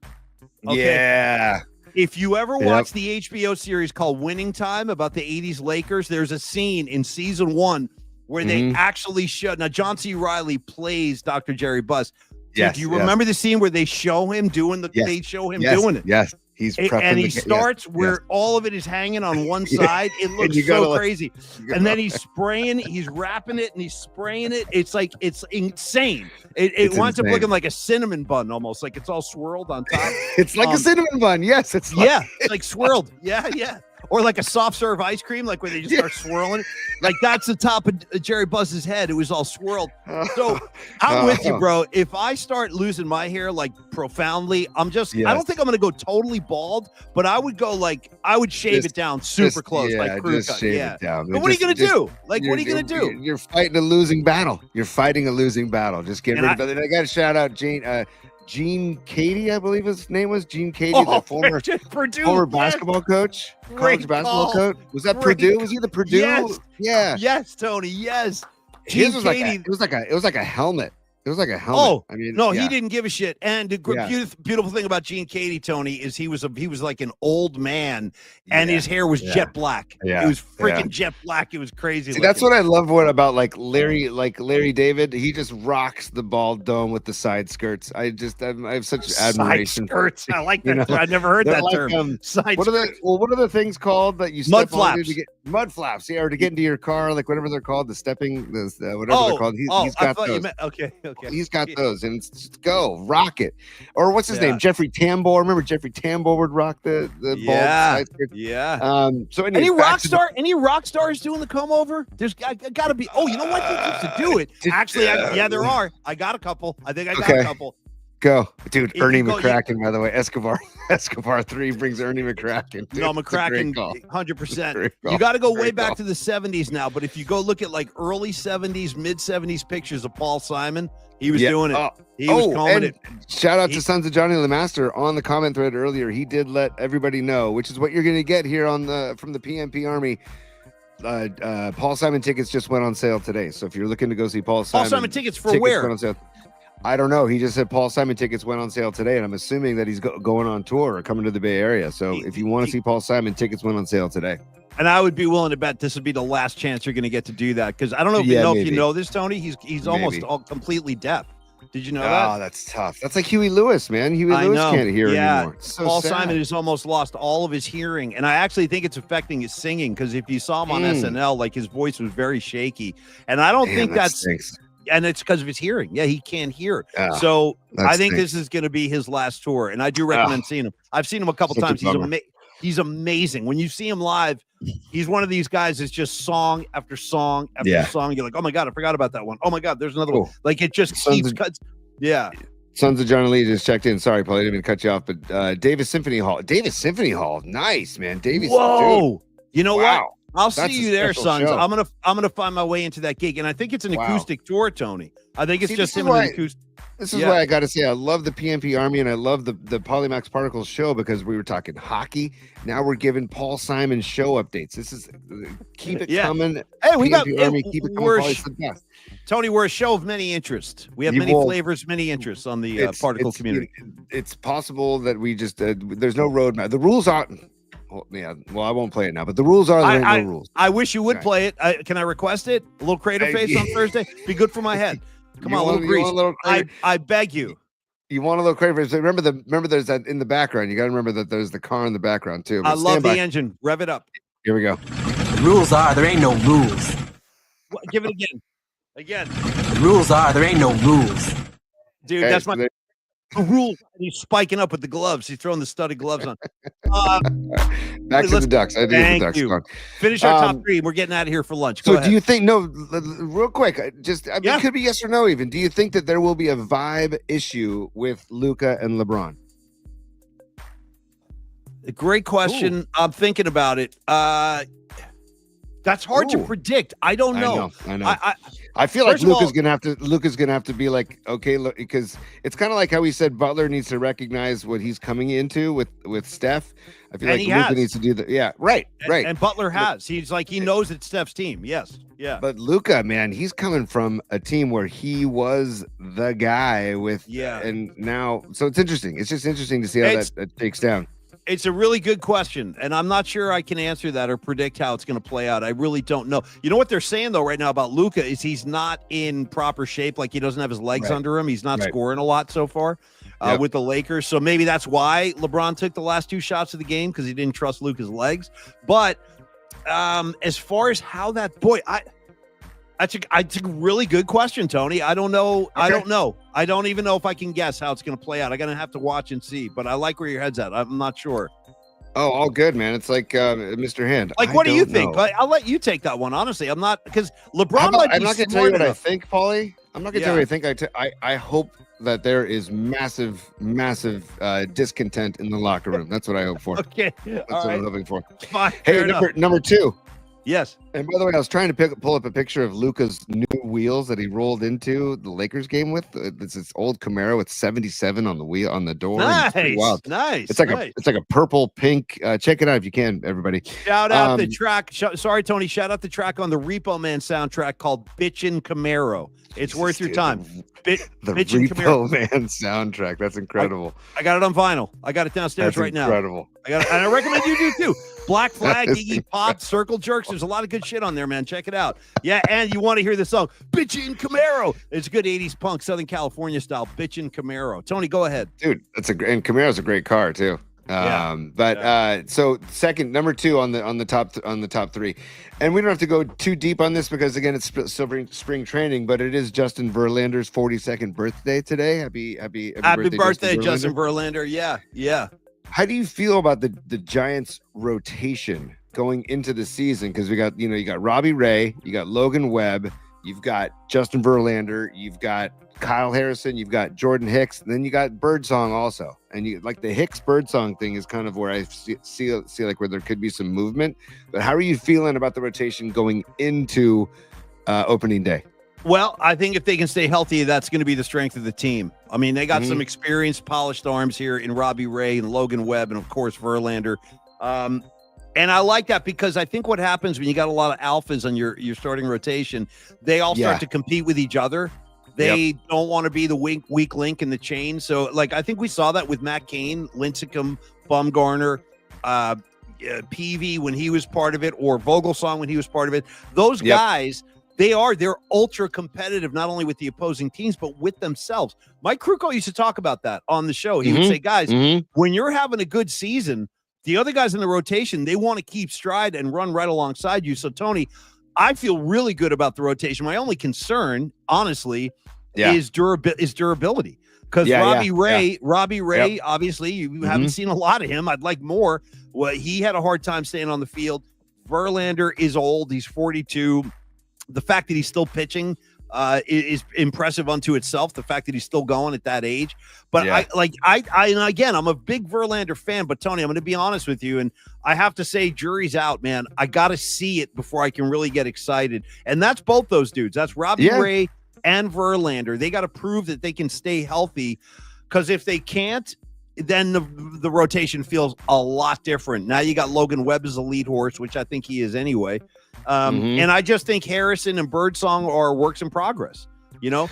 Okay? Yeah. If you ever watch the HBO series called Winning Time about the 80s Lakers, there's a scene in season 1 where they actually show. Now, John C. Reilly plays Dr. Jerry Buss. Do you remember the scene where they show him doing They show him doing it. Yes. He's prepping and he starts where all of it is hanging on one side. It looks so crazy. And then he's spraying, he's wrapping it, and he's spraying it. It's like, it's insane. It winds up looking like a cinnamon bun almost, like it's all swirled on top. It's like a cinnamon bun. Yes, it's like swirled. Yeah. Or like a soft serve ice cream, like where they just start swirling it. Like that's the top of Jerry Buss's head. It was all swirled. So I'm with you, bro. If I start losing my hair like profoundly, I don't think I'm going to go totally bald, but I would shave it down super close. Like crew cut. It down. But what are you going to do? Like, what are you going to do? You're fighting a losing battle. Just get rid of it. I got to shout out Gene Katie, I believe his name was Gene Katie, the former basketball coach, college basketball coach. Was that Purdue? Was he the Purdue? Yes. Yeah. Yes, Tony. Yes. His was it was like a helmet. It was like a helmet. Oh, I mean, no, yeah. he didn't give a shit. And the beautiful thing about Gene Katie, Tony, is he was like an old man, and his hair was jet black. Yeah. It was freaking jet black. It was crazy. See, that's what I love about Larry David. He just rocks the bald dome with the side skirts. I have such admiration. Side skirts. I like that. I never heard that term. Side what skirts. what are the things called that you Mud step on flaps? to get mud flaps? Yeah, or to get into your car, like whatever they're called, the stepping, whatever they're called. He's got those. Okay. He's got those, and it's just go rock it. Or what's his name? Jeffrey Tambor. Remember Jeffrey Tambor would rock the bald side skirts? Yeah. So anyway, any rock stars doing the comb over? There's got to be. Oh, you know what? To do it. Actually, there are. I got a couple. I think I got a couple. Go, dude. Ernie McCracken, by the way. Escobar 3 brings Ernie McCracken. Dude, no, McCracken, 100%. You got to go way back to the 70s now. But if you go look at like early 70s, mid 70s pictures of Paul Simon, he was doing it. He was combing it. Shout out to Sons of Johnny LeMaster on the comment thread earlier. He did let everybody know, which is what you're going to get here from the PMP Army. Paul Simon tickets just went on sale today. So if you're looking to go see Paul Simon tickets for where? Went on sale. I don't know. He just said Paul Simon tickets went on sale today, and I'm assuming that he's going on tour or coming to the Bay Area. So if you want to see Paul Simon, tickets went on sale today. And I would be willing to bet this would be the last chance you're going to get to do that, because I don't know if you know this, Tony. He's almost all completely deaf. Did you know that? Oh, that's tough. That's like Huey Lewis, man. Huey Lewis can't hear anymore. So Paul sad. Simon has almost lost all of his hearing, and I actually think it's affecting his singing, because if you saw him on SNL, like his voice was very shaky, and I don't think that's. Stinks. And it's because of his hearing. Yeah, he can't hear. So I think this is going to be his last tour, and I do recommend seeing him. I've seen him a couple times. He's amazing. When you see him live, he's one of these guys that's just song after song after song. You're like, oh my God, I forgot about that one. Oh my God, there's another one. Like it just keeps cuts. Yeah. Sons of Johnny Lee just checked in. Sorry, Paulie, I didn't mean to cut you off, but Davis Symphony Hall. Davis Symphony Hall. Nice, man. Davis. Whoa. Dude. You know what? I'll That's see you there, Sons. show. I'm gonna find my way into that gig, and I think it's an acoustic tour, Tony. I think it's just him and an acoustic. This is why I got to say I love the PMP Army, and I love the Polymax Particles show, because we were talking hockey. Now we're giving Paul Simon show updates. This is keep it coming. Hey, we PMP got Army. Keep it coming. Paulie's the best. Tony, we're a show of many interests. We have many flavors, many interests on the particle community. It's possible that we just there's no roadmap. The rules aren't. Well, I won't play it now, but the rules are there ain't no rules. I wish you would play it. Can I request it? A little crater face on Thursday? Be good for my head. Come on, a little grease. I beg you. You want a little crater face? Remember there's that in the background. You got to remember that there's the car in the background too. I love the engine. Rev it up. Here we go. The rules are there ain't no rules. Give it again. Again. The rules are there ain't no rules. Dude, that's my rule. He's spiking up with the gloves. He's throwing the studded gloves on. Back to the Ducks. I think the Ducks. You. Finish our top three. We're getting out of here for lunch. Go ahead. Do you think? No, real quick. It could be yes or no. Even. Do you think that there will be a vibe issue with Luka and LeBron? A great question. Ooh. I'm thinking about it. That's hard to predict. I don't know. I know. I feel like Luka's gonna have to be like, okay, look, because it's kind of like how he said Butler needs to recognize what he's coming into with Steph. I feel like Luka needs to do that. Yeah, right. And Butler has. He's like, he knows it's Steph's team. Yes. Yeah. But Luka, man, he's coming from a team where he was the guy with. Yeah. And now, so it's interesting. It's just interesting to see how that takes down. It's a really good question, and I'm not sure I can answer that or predict how it's going to play out. I really don't know. You know what they're saying, though, right now about Luka is he's not in proper shape. Like, he doesn't have his legs under him. He's not scoring a lot so far with the Lakers. So maybe that's why LeBron took the last two shots of the game, because he didn't trust Luka's legs. But as far as how that That's a really good question, Tony. I don't know. Okay. I don't know. I don't even know if I can guess how it's going to play out. I'm going to have to watch and see, but I like where your head's at. I'm not sure. Oh, all good, man. It's like Mr. Hand. Like, what do you think? I'll let you take that one. Honestly, I'm not, because LeBron might be. I'm not going to tell you what I think, Paulie. I'm not going to tell you what I think. I hope that there is massive discontent in the locker room. That's what I hope for. Okay. That's what I'm hoping for. Fine. Hey, number two. Yes. And by the way, I was trying to pull up a picture of Luka's new wheels that he rolled into the Lakers game with. It's this old Camaro with 77 on the wheel on the door. It's pretty wild. Nice. It's like a purple pink. Check it out if you can, everybody. Shout out the track. Sorry, Tony. Shout out the track on the Repo Man soundtrack called "Bitchin' Camaro." It's worth your time. The Repo Man soundtrack. That's incredible. I got it on vinyl. I got it downstairs right now. Incredible. I got it, and I recommend you do too. Black Flag, Iggy Pop, Circle Jerks. There's a lot of good shit on there, man. Check it out. Yeah, and you want to hear the song "Bitchin' Camaro"? It's good 80s punk, Southern California style. "Bitchin' Camaro." Tony, go ahead, dude. And Camaro's a great car too. So number 2 on the top 3, and we don't have to go too deep on this because again it's spring training, but it is Justin Verlander's 42nd birthday today. Happy birthday, Justin Verlander. Yeah. How do you feel about the Giants rotation going into the season? Because you got Robbie Ray, you got Logan Webb, you've got Justin Verlander, you've got Kyle Harrison, you've got Jordan Hicks, and then you got Birdsong also. And you like the Hicks Birdsong thing is kind of where I see like where there could be some movement. But how are you feeling about the rotation going into opening day? Well, I think if they can stay healthy, that's going to be the strength of the team. I mean, they got some experienced, polished arms here in Robbie Ray and Logan Webb and, of course, Verlander. And I like that because I think what happens when you got a lot of alphas on your starting rotation, they all start to compete with each other. They don't want to be the weak link in the chain. So, like, I think we saw that with Matt Cain, Lincecum, Bumgarner, Peavy when he was part of it, or Vogelsong when he was part of it. Those guys... They're ultra competitive, not only with the opposing teams, but with themselves. Mike Krukow used to talk about that on the show. He would say, guys, when you're having a good season, the other guys in the rotation, they want to keep stride and run right alongside you. So, Tony, I feel really good about the rotation. My only concern, honestly, is durability. Because Robbie Ray, obviously, you haven't seen a lot of him. I'd like more. Well, he had a hard time staying on the field. Verlander is old. He's 42. The fact that he's still pitching is impressive unto itself. The fact that he's still going at that age. But again, I'm a big Verlander fan, but Tony, I'm going to be honest with you. And I have to say, jury's out, man. I got to see it before I can really get excited. And that's both those dudes. That's Robbie Ray and Verlander. They got to prove that they can stay healthy, because if they can't, then the rotation feels a lot different. Now you got Logan Webb as a lead horse, which I think he is anyway. And I just think Harrison and Birdsong are works in progress, Dude,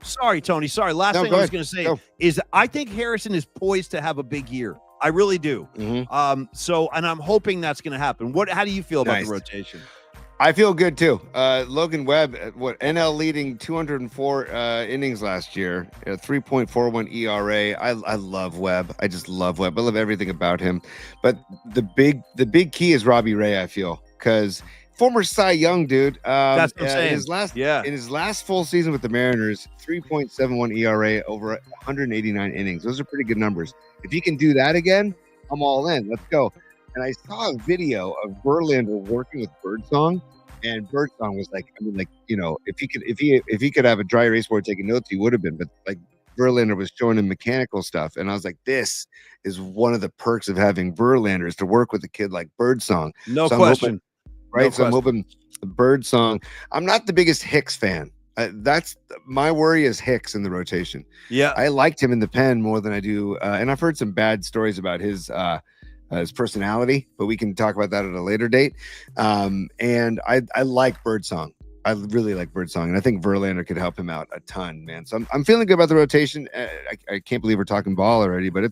Sorry, Tony. Sorry. Last thing I was going to say is I think Harrison is poised to have a big year. I really do. And I'm hoping that's going to happen. How do you feel about the rotation? I feel good too. Logan Webb, NL leading 204 innings last year, 3.41 ERA. I love Webb. I just love Webb. I love everything about him. But the big key is Robbie Ray, I feel, because former Cy Young dude. That's what I'm saying. In his last full season with the Mariners, 3.71 ERA over 189 innings. Those are pretty good numbers. If he can do that again, I'm all in. Let's go. And I saw a video of Verlander working with Birdsong, and Birdsong was like, if he could have a dry erase board taking notes, he would have been. But like Verlander was showing him mechanical stuff, and I was like, this is one of the perks of having Verlander is to work with a kid like Birdsong. No question. I'm hoping Birdsong. I'm not the biggest Hicks fan. That's my worry is Hicks in the rotation. Yeah, I liked him in the pen more than I do, and I've heard some bad stories about his personality, but we can talk about that at a later date. And I like Birdsong. I really like Birdsong, and I think Verlander could help him out a ton, man. So I'm feeling good about the rotation. I can't believe we're talking ball already, but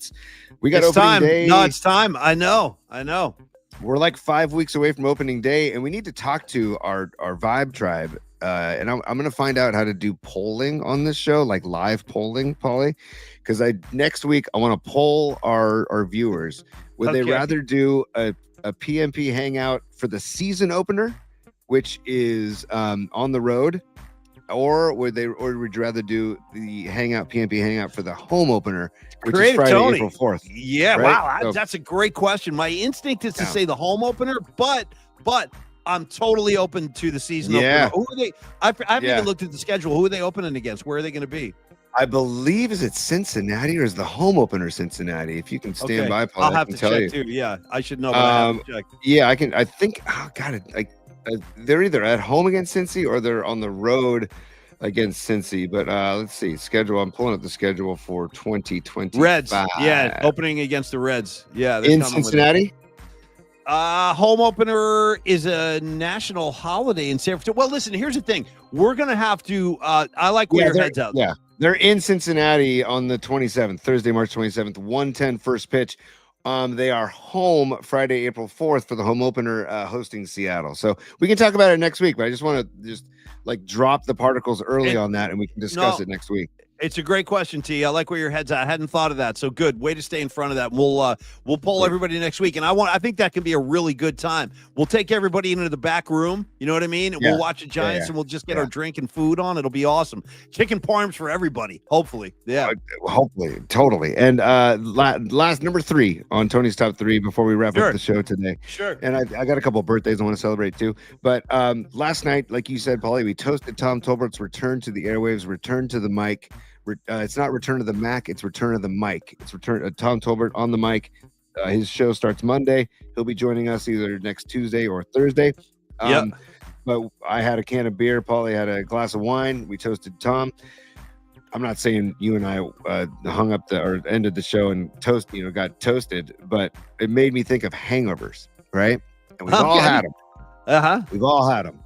we got opening day. No, it's time. I know. We're like 5 weeks away from opening day, and we need to talk to our Vibe tribe. And I'm going to find out how to do polling on this show, like live polling, Paulie, because next week I want to poll our viewers. Would they rather do a PMP hangout for the season opener, which is on the road, or would you rather do the PMP hangout for the home opener, which is Friday, Tony. April 4th? Yeah, right? Wow, that's a great question. My instinct is to say the home opener, but I'm totally open to the season opener. Who are they? I haven't even looked at the schedule. Who are they opening against? Where are they going to be? I believe is it Cincinnati or is the home opener Cincinnati? If you can stand by, Paul, I'll I have can to tell check you. too. Yeah, I should know. But I have to check. Yeah, I can. I think. Oh God, they're either at home against Cincy or they're on the road against Cincy. But let's see schedule. I'm pulling up the schedule for 2020. Reds. Yeah, opening against the Reds. Yeah, they're in coming with it. Cincinnati. Home opener is a national holiday in San Francisco. Well, listen, here's the thing. We're going to have to, I like where your head's out. Yeah, they're in Cincinnati on the 27th, Thursday, March 27th, 1:10 first pitch. They are home Friday, April 4th for the home opener, hosting Seattle. So we can talk about it next week, but I just want to like drop the particles early on that and we can discuss it next week. It's a great question, T. I like where your head's at. I hadn't thought of that. So good. Way to stay in front of that. We'll poll everybody next week. And I think that can be a really good time. We'll take everybody into the back room. You know what I mean? And we'll watch the Giants and we'll just get our drink and food on. It'll be awesome. Chicken parms for everybody. Hopefully. Yeah. Hopefully. Totally. And last number 3 on Tony's top 3 before we wrap up the show today. Sure. And I got a couple of birthdays I want to celebrate too. But last night, like you said, Paulie, we toasted Tom Tolbert's return to the airwaves, return to the mic. It's not return to the Mac, it's return to the mic. It's return Tom Tolbert on the mic. His show starts Monday. He'll be joining us either next Tuesday or Thursday. But I had a can of beer. Paulie had a glass of wine. We toasted Tom. I'm not saying you and I hung up or ended the show and got toasted, but it made me think of hangovers, right? And we've all had them. We've all had them.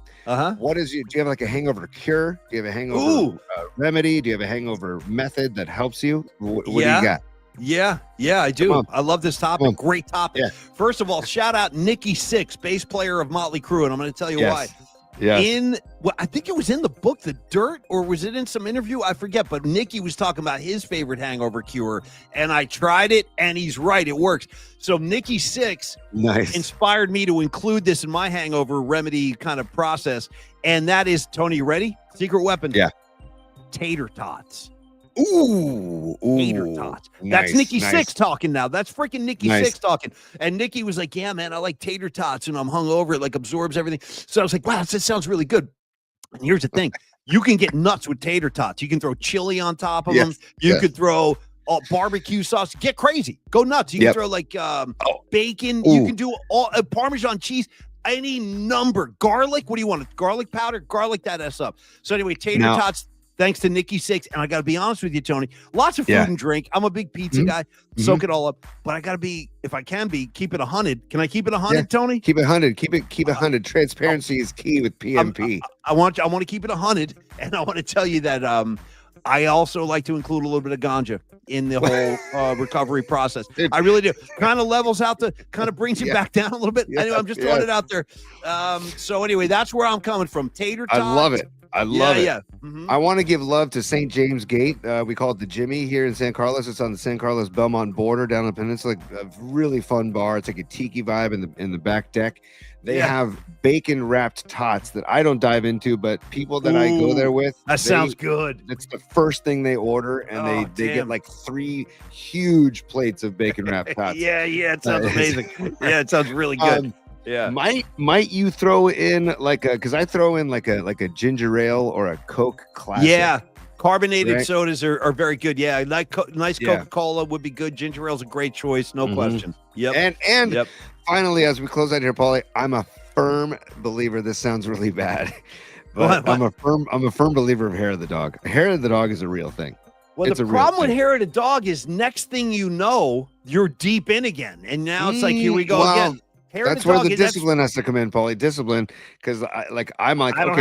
What do you have like a hangover cure? Do you have a hangover remedy? Do you have a hangover method that helps you? What do you got? Yeah, I do. I love this topic. Great topic. Yeah. First of all, shout out Nikki Sixx, bass player of Motley Crue, and I'm going to tell you why. Yeah. I think it was in the book The Dirt, or was it in some interview? I forget, but Nikki was talking about his favorite hangover cure, and I tried it, and he's right, it works. So Nikki Sixx inspired me to include this in my hangover remedy kind of process, and that is, Tony, you ready? Secret weapon. Yeah. Tater tots. Ooh, tater tots. That's Nikki Sixx talking now. That's freaking Nikki Sixx talking. And Nikki was like, yeah, man, I like tater tots and I'm hungover. It like absorbs everything. So I was like, wow, that sounds really good. And here's the thing. You can get nuts with tater tots. You can throw chili on top of them. You could throw barbecue sauce. Get crazy. Go nuts. You can throw like bacon. You can do all Parmesan cheese. Any number. Garlic. What do you want? Garlic powder? Garlic that ass up. So anyway, tater tots. Thanks to Nikki Sixx. And I got to be honest with you, Tony, lots of food and drink. I'm a big pizza guy. Soak it all up. But I got to be, if I can be, keep it 100. Can I keep it 100, Tony? Keep it 100. Keep it 100. Transparency is key with PMP. I want to keep it 100. And I want to tell you that I also like to include a little bit of ganja in the whole recovery process. I really do. Kind of levels out kind of brings you back down a little bit. Anyway, I'm just throwing it out there. So anyway, that's where I'm coming from. Tater tots. I love it. I love it. Yeah. I want to give love to St. James Gate. We call it the Jimmy here in San Carlos. It's on the San Carlos Belmont border down the peninsula. A really fun bar. It's like a tiki vibe in the back deck. They have bacon wrapped tots that I don't dive into, but people that I go there with, sounds good. It's the first thing they order, and they get like 3 huge plates of bacon wrapped tots. It sounds amazing. It sounds really good. Might you throw in because I throw in like a ginger ale or a Coke classic. Yeah, carbonated sodas are very good. Yeah, nice Coca-Cola would be good. Ginger ale's a great choice, no question. Yep. And finally, as we close out here, Paulie, I'm a firm believer. This sounds really bad, but I'm a firm believer of hair of the dog. Hair of the dog is a real thing. Well, the problem with hair of the dog is next thing you know, you're deep in again, and now it's like here we go again. That's where the discipline has to come in, Paulie. Discipline, because I don't have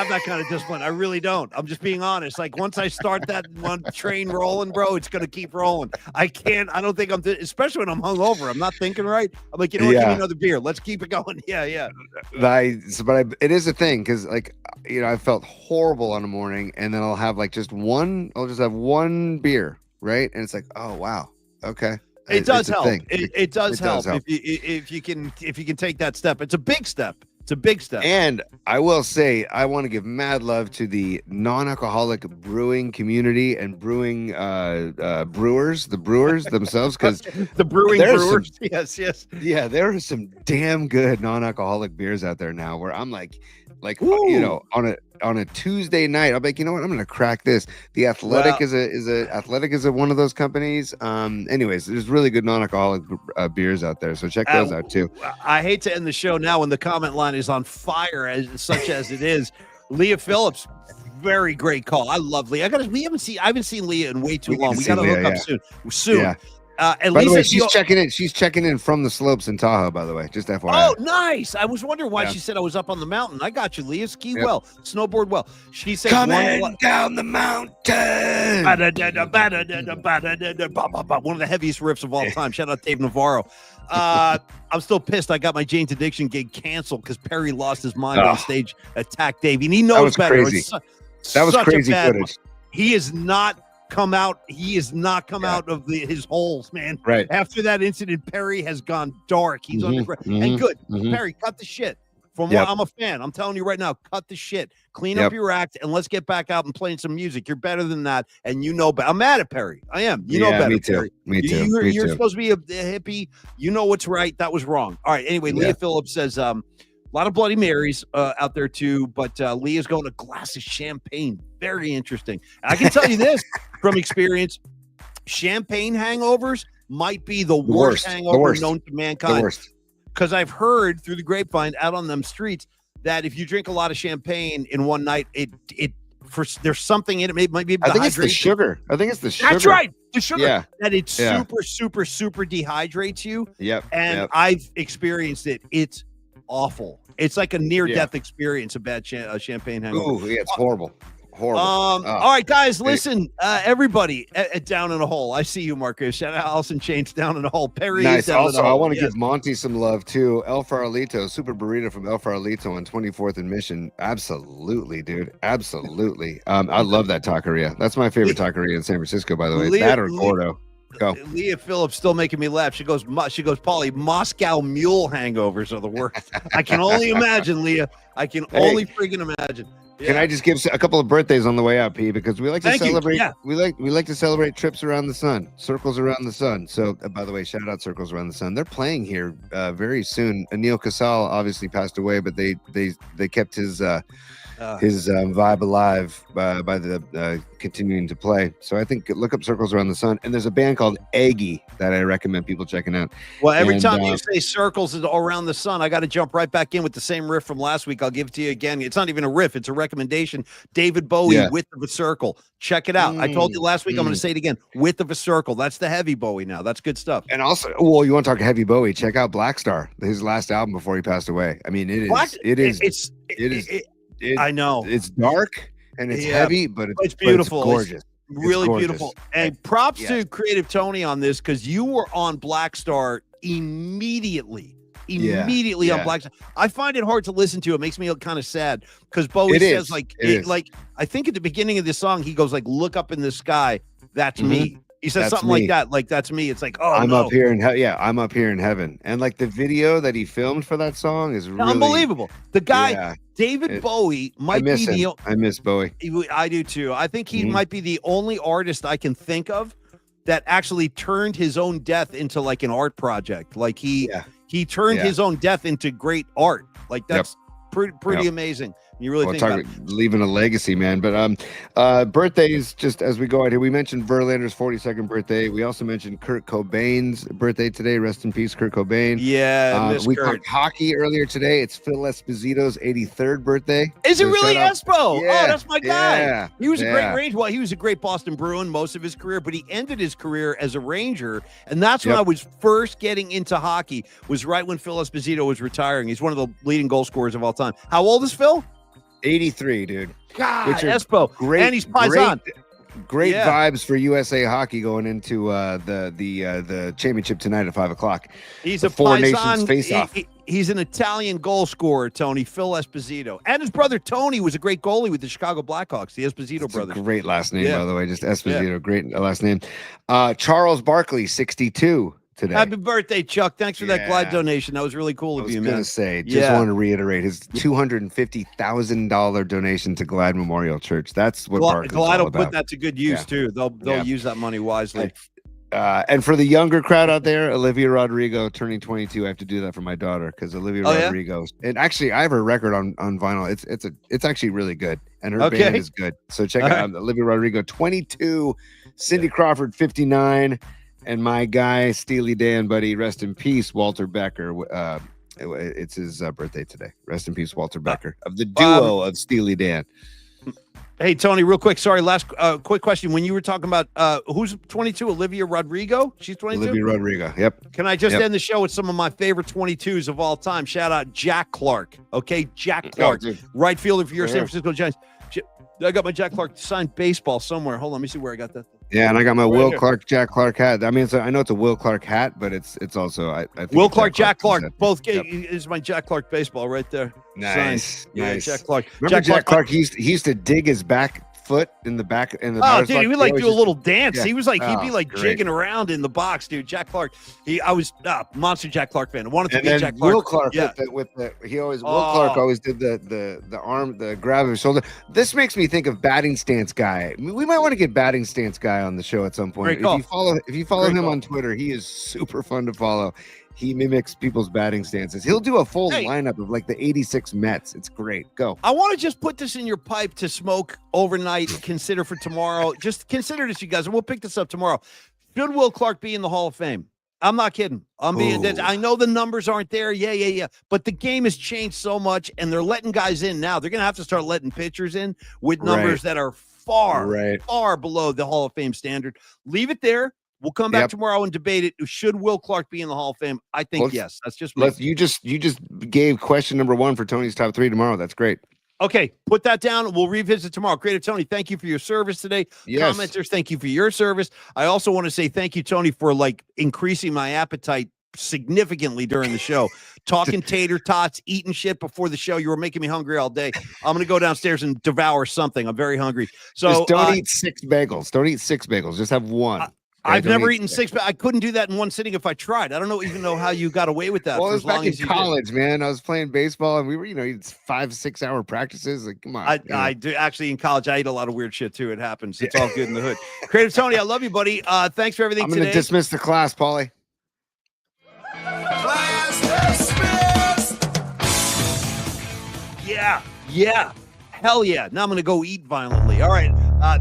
that kind of discipline. I really don't. I'm just being honest. Like once I start that one train rolling, bro, it's gonna keep rolling. I don't think especially when I'm hungover. I'm not thinking right. I'm like, you know what? Give me another beer. Let's keep it going. Yeah. It is a thing because I felt horrible on the morning, and then I'll have just have one beer, right? And it's like, oh wow, okay. It does help. It does help if you can take that step. It's a big step. And I will say, I want to give mad love to the non-alcoholic brewing community and brewing brewers themselves, because the brewers. Yes. Yeah, there are some damn good non-alcoholic beers out there now where I'm like, Like Ooh. on a Tuesday night, I'll be like, you know what? I'm gonna crack this. The Athletic is a one of those companies. Anyways, there's really good non-alcoholic beers out there, so check those out too. I hate to end the show now when the comment line is on fire as such as it is. Leah Phillips, very great call. I love Leah. I haven't seen Leah in way too long. We gotta hook up soon. Yeah. And by Lisa, the way, she's checking in. She's checking in from the slopes in Tahoe, by the way. Just FYI. Oh, nice. I was wondering why she said I was up on the mountain. I got you, Leah. Ski well, snowboard well. She said, coming down the mountain. One of the heaviest riffs of all time. Shout out Dave Navarro. I'm still pissed. I got my Jane's Addiction gig canceled because Perry lost his mind on stage, attacked Dave, and he knows better. Crazy. That was crazy footage. He has not come out. He has not come out of his holes, man. Right. After that incident, Perry has gone dark. He's underground. And good. Perry, cut the shit. From what I'm a fan. I'm telling you right now, cut the shit. Clean up your act and let's get back out and playing some music. You're better than that. And you know better. I'm mad at Perry. I am. You know better. Me too. Perry. Me too. You're supposed to be a hippie. You know what's right. That was wrong. All right. Anyway, Leah Phillips says, a lot of Bloody Marys out there too, but Leah's going a glass of champagne. Very interesting. And I can tell you this from experience: champagne hangovers might be the worst hangover known to mankind. Because I've heard through the grapevine out on them streets that if you drink a lot of champagne in one night, there's something in it. It might be. I think it's the sugar. That's right. The sugar. Yeah. That it super dehydrates you. Yep. And I've experienced it. It's awful. It's like a near-death experience, a bad champagne hangover. Ooh, yeah, it's horrible. Horrible. All right, guys, listen, everybody down in a hole. I see you, Marcus. Shout out Allison Chains down in a hole. Perry nice. is down Also, in a hole. I want to give Monty some love too. El Farolito, Super Burrito from El Farolito on 24th and Mission. Absolutely, dude. Absolutely. I love that taqueria. That's my favorite taqueria in San Francisco, by the way. That or Gordo. Go. Leah Phillips still making me laugh. She goes, Paulie, Moscow Mule hangovers are the worst. I can only imagine, Leah. I can only freaking imagine. Yeah. Can I just give a couple of birthdays on the way out, P? Because we like to celebrate. Yeah. We like to celebrate trips around the sun, circles around the sun. So, by the way, shout out Circles Around the Sun. They're playing here very soon. Anil Kassal obviously passed away, but they kept his vibe alive by the continuing to play. So I think look up Circles Around the Sun, and there's a band called Aggie that I recommend people checking out. Well, every time you say Circles is around the sun, I got to jump right back in with the same riff from last week. I'll give it to you again. It's not even a riff; it's a recommendation. David Bowie, Width of a Circle. Check it out. I told you last week. I'm going to say it again. Width of a Circle. That's the heavy Bowie now. That's good stuff. And also, well, you want to talk heavy Bowie? Check out Black Star, his last album before he passed away. I mean, it is. I know it's dark and it's heavy, but it's beautiful. It's gorgeous. Really beautiful. And props to Creative Tony on this, because you were on Black Star immediately on Black Star. I find it hard to listen to. It makes me kind of sad because Bowie says like I think at the beginning of this song he goes like, look up in the sky, that's me. He says something like that, like that's me. It's like, I'm up here in I'm up here in heaven. And like the video that he filmed for that song is really unbelievable. The guy David Bowie might be the I miss Bowie. I do too. I think he might be the only artist I can think of that actually turned his own death into like an art project. Like he turned his own death into great art. Like that's pretty amazing. You really think about leaving a legacy, man. But birthdays, just as we go out here, we mentioned Verlander's 42nd birthday. We also mentioned Kurt Cobain's birthday today. Rest in peace, Kurt Cobain. Yeah, we talked hockey earlier today. It's Phil Esposito's 83rd birthday. Is it really Espo? Yeah, oh, that's my guy. Yeah, he was a great Ranger. Well, he was a great Boston Bruin most of his career, but he ended his career as a Ranger, and that's when I was first getting into hockey. Was right when Phil Esposito was retiring. He's one of the leading goal scorers of all time. How old is Phil? 83, dude. God, Espo. Great, and he's Paisan. Great vibes for USA Hockey going into the championship tonight at 5:00. He's the a Four Paisan, Nations face-off. He's an Italian goal scorer, Tony. Phil Esposito. And his brother Tony was a great goalie with the Chicago Blackhawks, the Esposito brothers. Great last name, by the way. Just Esposito. Great last name. Charles Barkley, 62. Today. Happy birthday, Chuck. Thanks for that Glide donation. That was really cool of you, man. I was going to say, just want to reiterate his $250,000 donation to Glide Memorial Church. That's what Barkley's Glide all will about. Put that to good use, too. They'll use that money wisely. And for the younger crowd out there, Olivia Rodrigo turning 22. I have to do that for my daughter because Olivia Rodrigo. And actually, I have her record on vinyl. It's actually really good, and her band is good. So check it out. Olivia Rodrigo 22, Cindy Crawford 59, and my guy Steely Dan, buddy, rest in peace, Walter Becker. It's his birthday today. Rest in peace, Walter Becker, of the duo of Steely Dan. Hey, Tony, real quick. Sorry, last quick question. When you were talking about who's 22, Olivia Rodrigo? She's 22? Olivia Rodrigo, yep. Can I just end the show with some of my favorite 22s of all time? Shout out Jack Clark. Okay, Jack Clark. Right fielder for your San Francisco Giants. I got my Jack Clark signed baseball somewhere. Hold on, let me see where I got that. Yeah, and I got my Will Clark, Jack Clark hat. I mean, I know it's a Will Clark hat, but it's also I think Will Clark, Jack Clark. Both is my Jack Clark baseball right there. Nice. Yeah, Jack Clark. Remember Jack Clark? He used to dig his back foot in the back in the dude, he would do a little dance. Yeah. He was like he'd be like jigging around in the box, dude. Jack Clark. I was monster Jack Clark fan. I wanted to be Jack Clark. Will Clark Will Clark always did the arm, the grab of his shoulder. This makes me think of batting stance guy. We might want to get batting stance guy on the show at some point. If you follow him on Twitter, he is super fun to follow. He mimics people's batting stances. He'll do a full lineup of like the 86 Mets. It's great. Go. I want to just put this in your pipe to smoke overnight. Consider for tomorrow. Just consider this, you guys, and we'll pick this up tomorrow. Should Will Clark be in the Hall of Fame? I'm not kidding. I'm being dead. I know the numbers aren't there. Yeah. But the game has changed so much, and they're letting guys in now. They're going to have to start letting pitchers in with numbers that are far below the Hall of Fame standard. Leave it there. We'll come back tomorrow and debate it. Should Will Clark be in the Hall of Fame? I think yes. That's just me. You just gave question number 1 for Tony's top 3 tomorrow. That's great. Okay, put that down. We'll revisit tomorrow. Creative Tony, thank you for your service today. Yes. Commenters, thank you for your service. I also want to say thank you, Tony, for increasing my appetite significantly during the show. Talking tater tots, eating shit before the show. You were making me hungry all day. I'm going to go downstairs and devour something. I'm very hungry. So just don't eat 6 bagels. Don't eat 6 bagels. Just have one. I've never eaten 6, but I couldn't do that in one sitting if I tried. I don't even know how you got away with that. Well, it was back in college, man. I was playing baseball, and we were, 5-6 hour practices. Like, come on. I do actually in college. I ate a lot of weird shit too. It happens. It's all good in the hood. Creative Tony, I love you, buddy. Thanks for everything. I'm going to dismiss the class, Paulie. Class dismissed. Yeah. Hell yeah. Now I'm going to go eat violently. All right.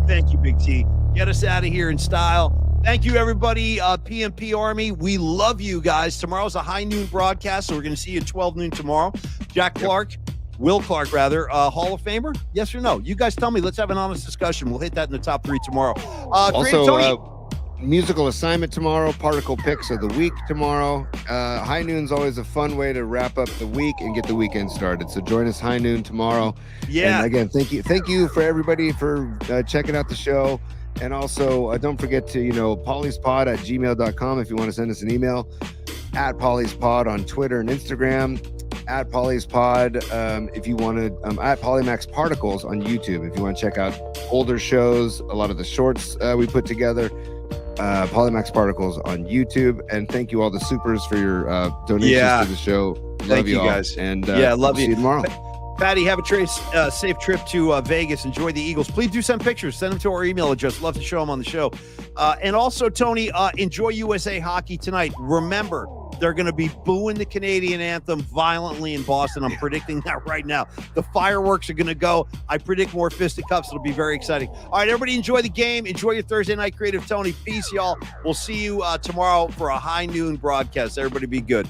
Thank you, Big T. Get us out of here in style. Thank you, everybody. PMP Army, we love you guys. Tomorrow's a high noon broadcast, so we're going to see you at 12 noon tomorrow. Jack Clark, Will Clark, rather, Hall of Famer? Yes or no? You guys tell me. Let's have an honest discussion. We'll hit that in the top 3 tomorrow. Also, musical assignment tomorrow. Particle picks of the week tomorrow. High noon's always a fun way to wrap up the week and get the weekend started. So join us high noon tomorrow. Yeah. And again, thank you for everybody for checking out the show. And also, don't forget to, pauliespod@gmail.com if you want to send us an email. At pauliespod on Twitter and Instagram. At pauliespod if you want to. At Polymax Particles on YouTube if you want to check out older shows, a lot of the shorts we put together. Polymax Particles on YouTube. And thank you all the supers for your donations to the show. Thank you all. guys. And love you. See you tomorrow. Patty, have a safe trip to Vegas. Enjoy the Eagles. Please do send pictures. Send them to our email address. Love to show them on the show. And also, Tony, enjoy USA hockey tonight. Remember, they're going to be booing the Canadian anthem violently in Boston. I'm predicting that right now. The fireworks are going to go. I predict more fisticuffs. It'll be very exciting. All right, everybody, enjoy the game. Enjoy your Thursday night, Creative Tony. Peace, y'all. We'll see you tomorrow for a high noon broadcast. Everybody be good.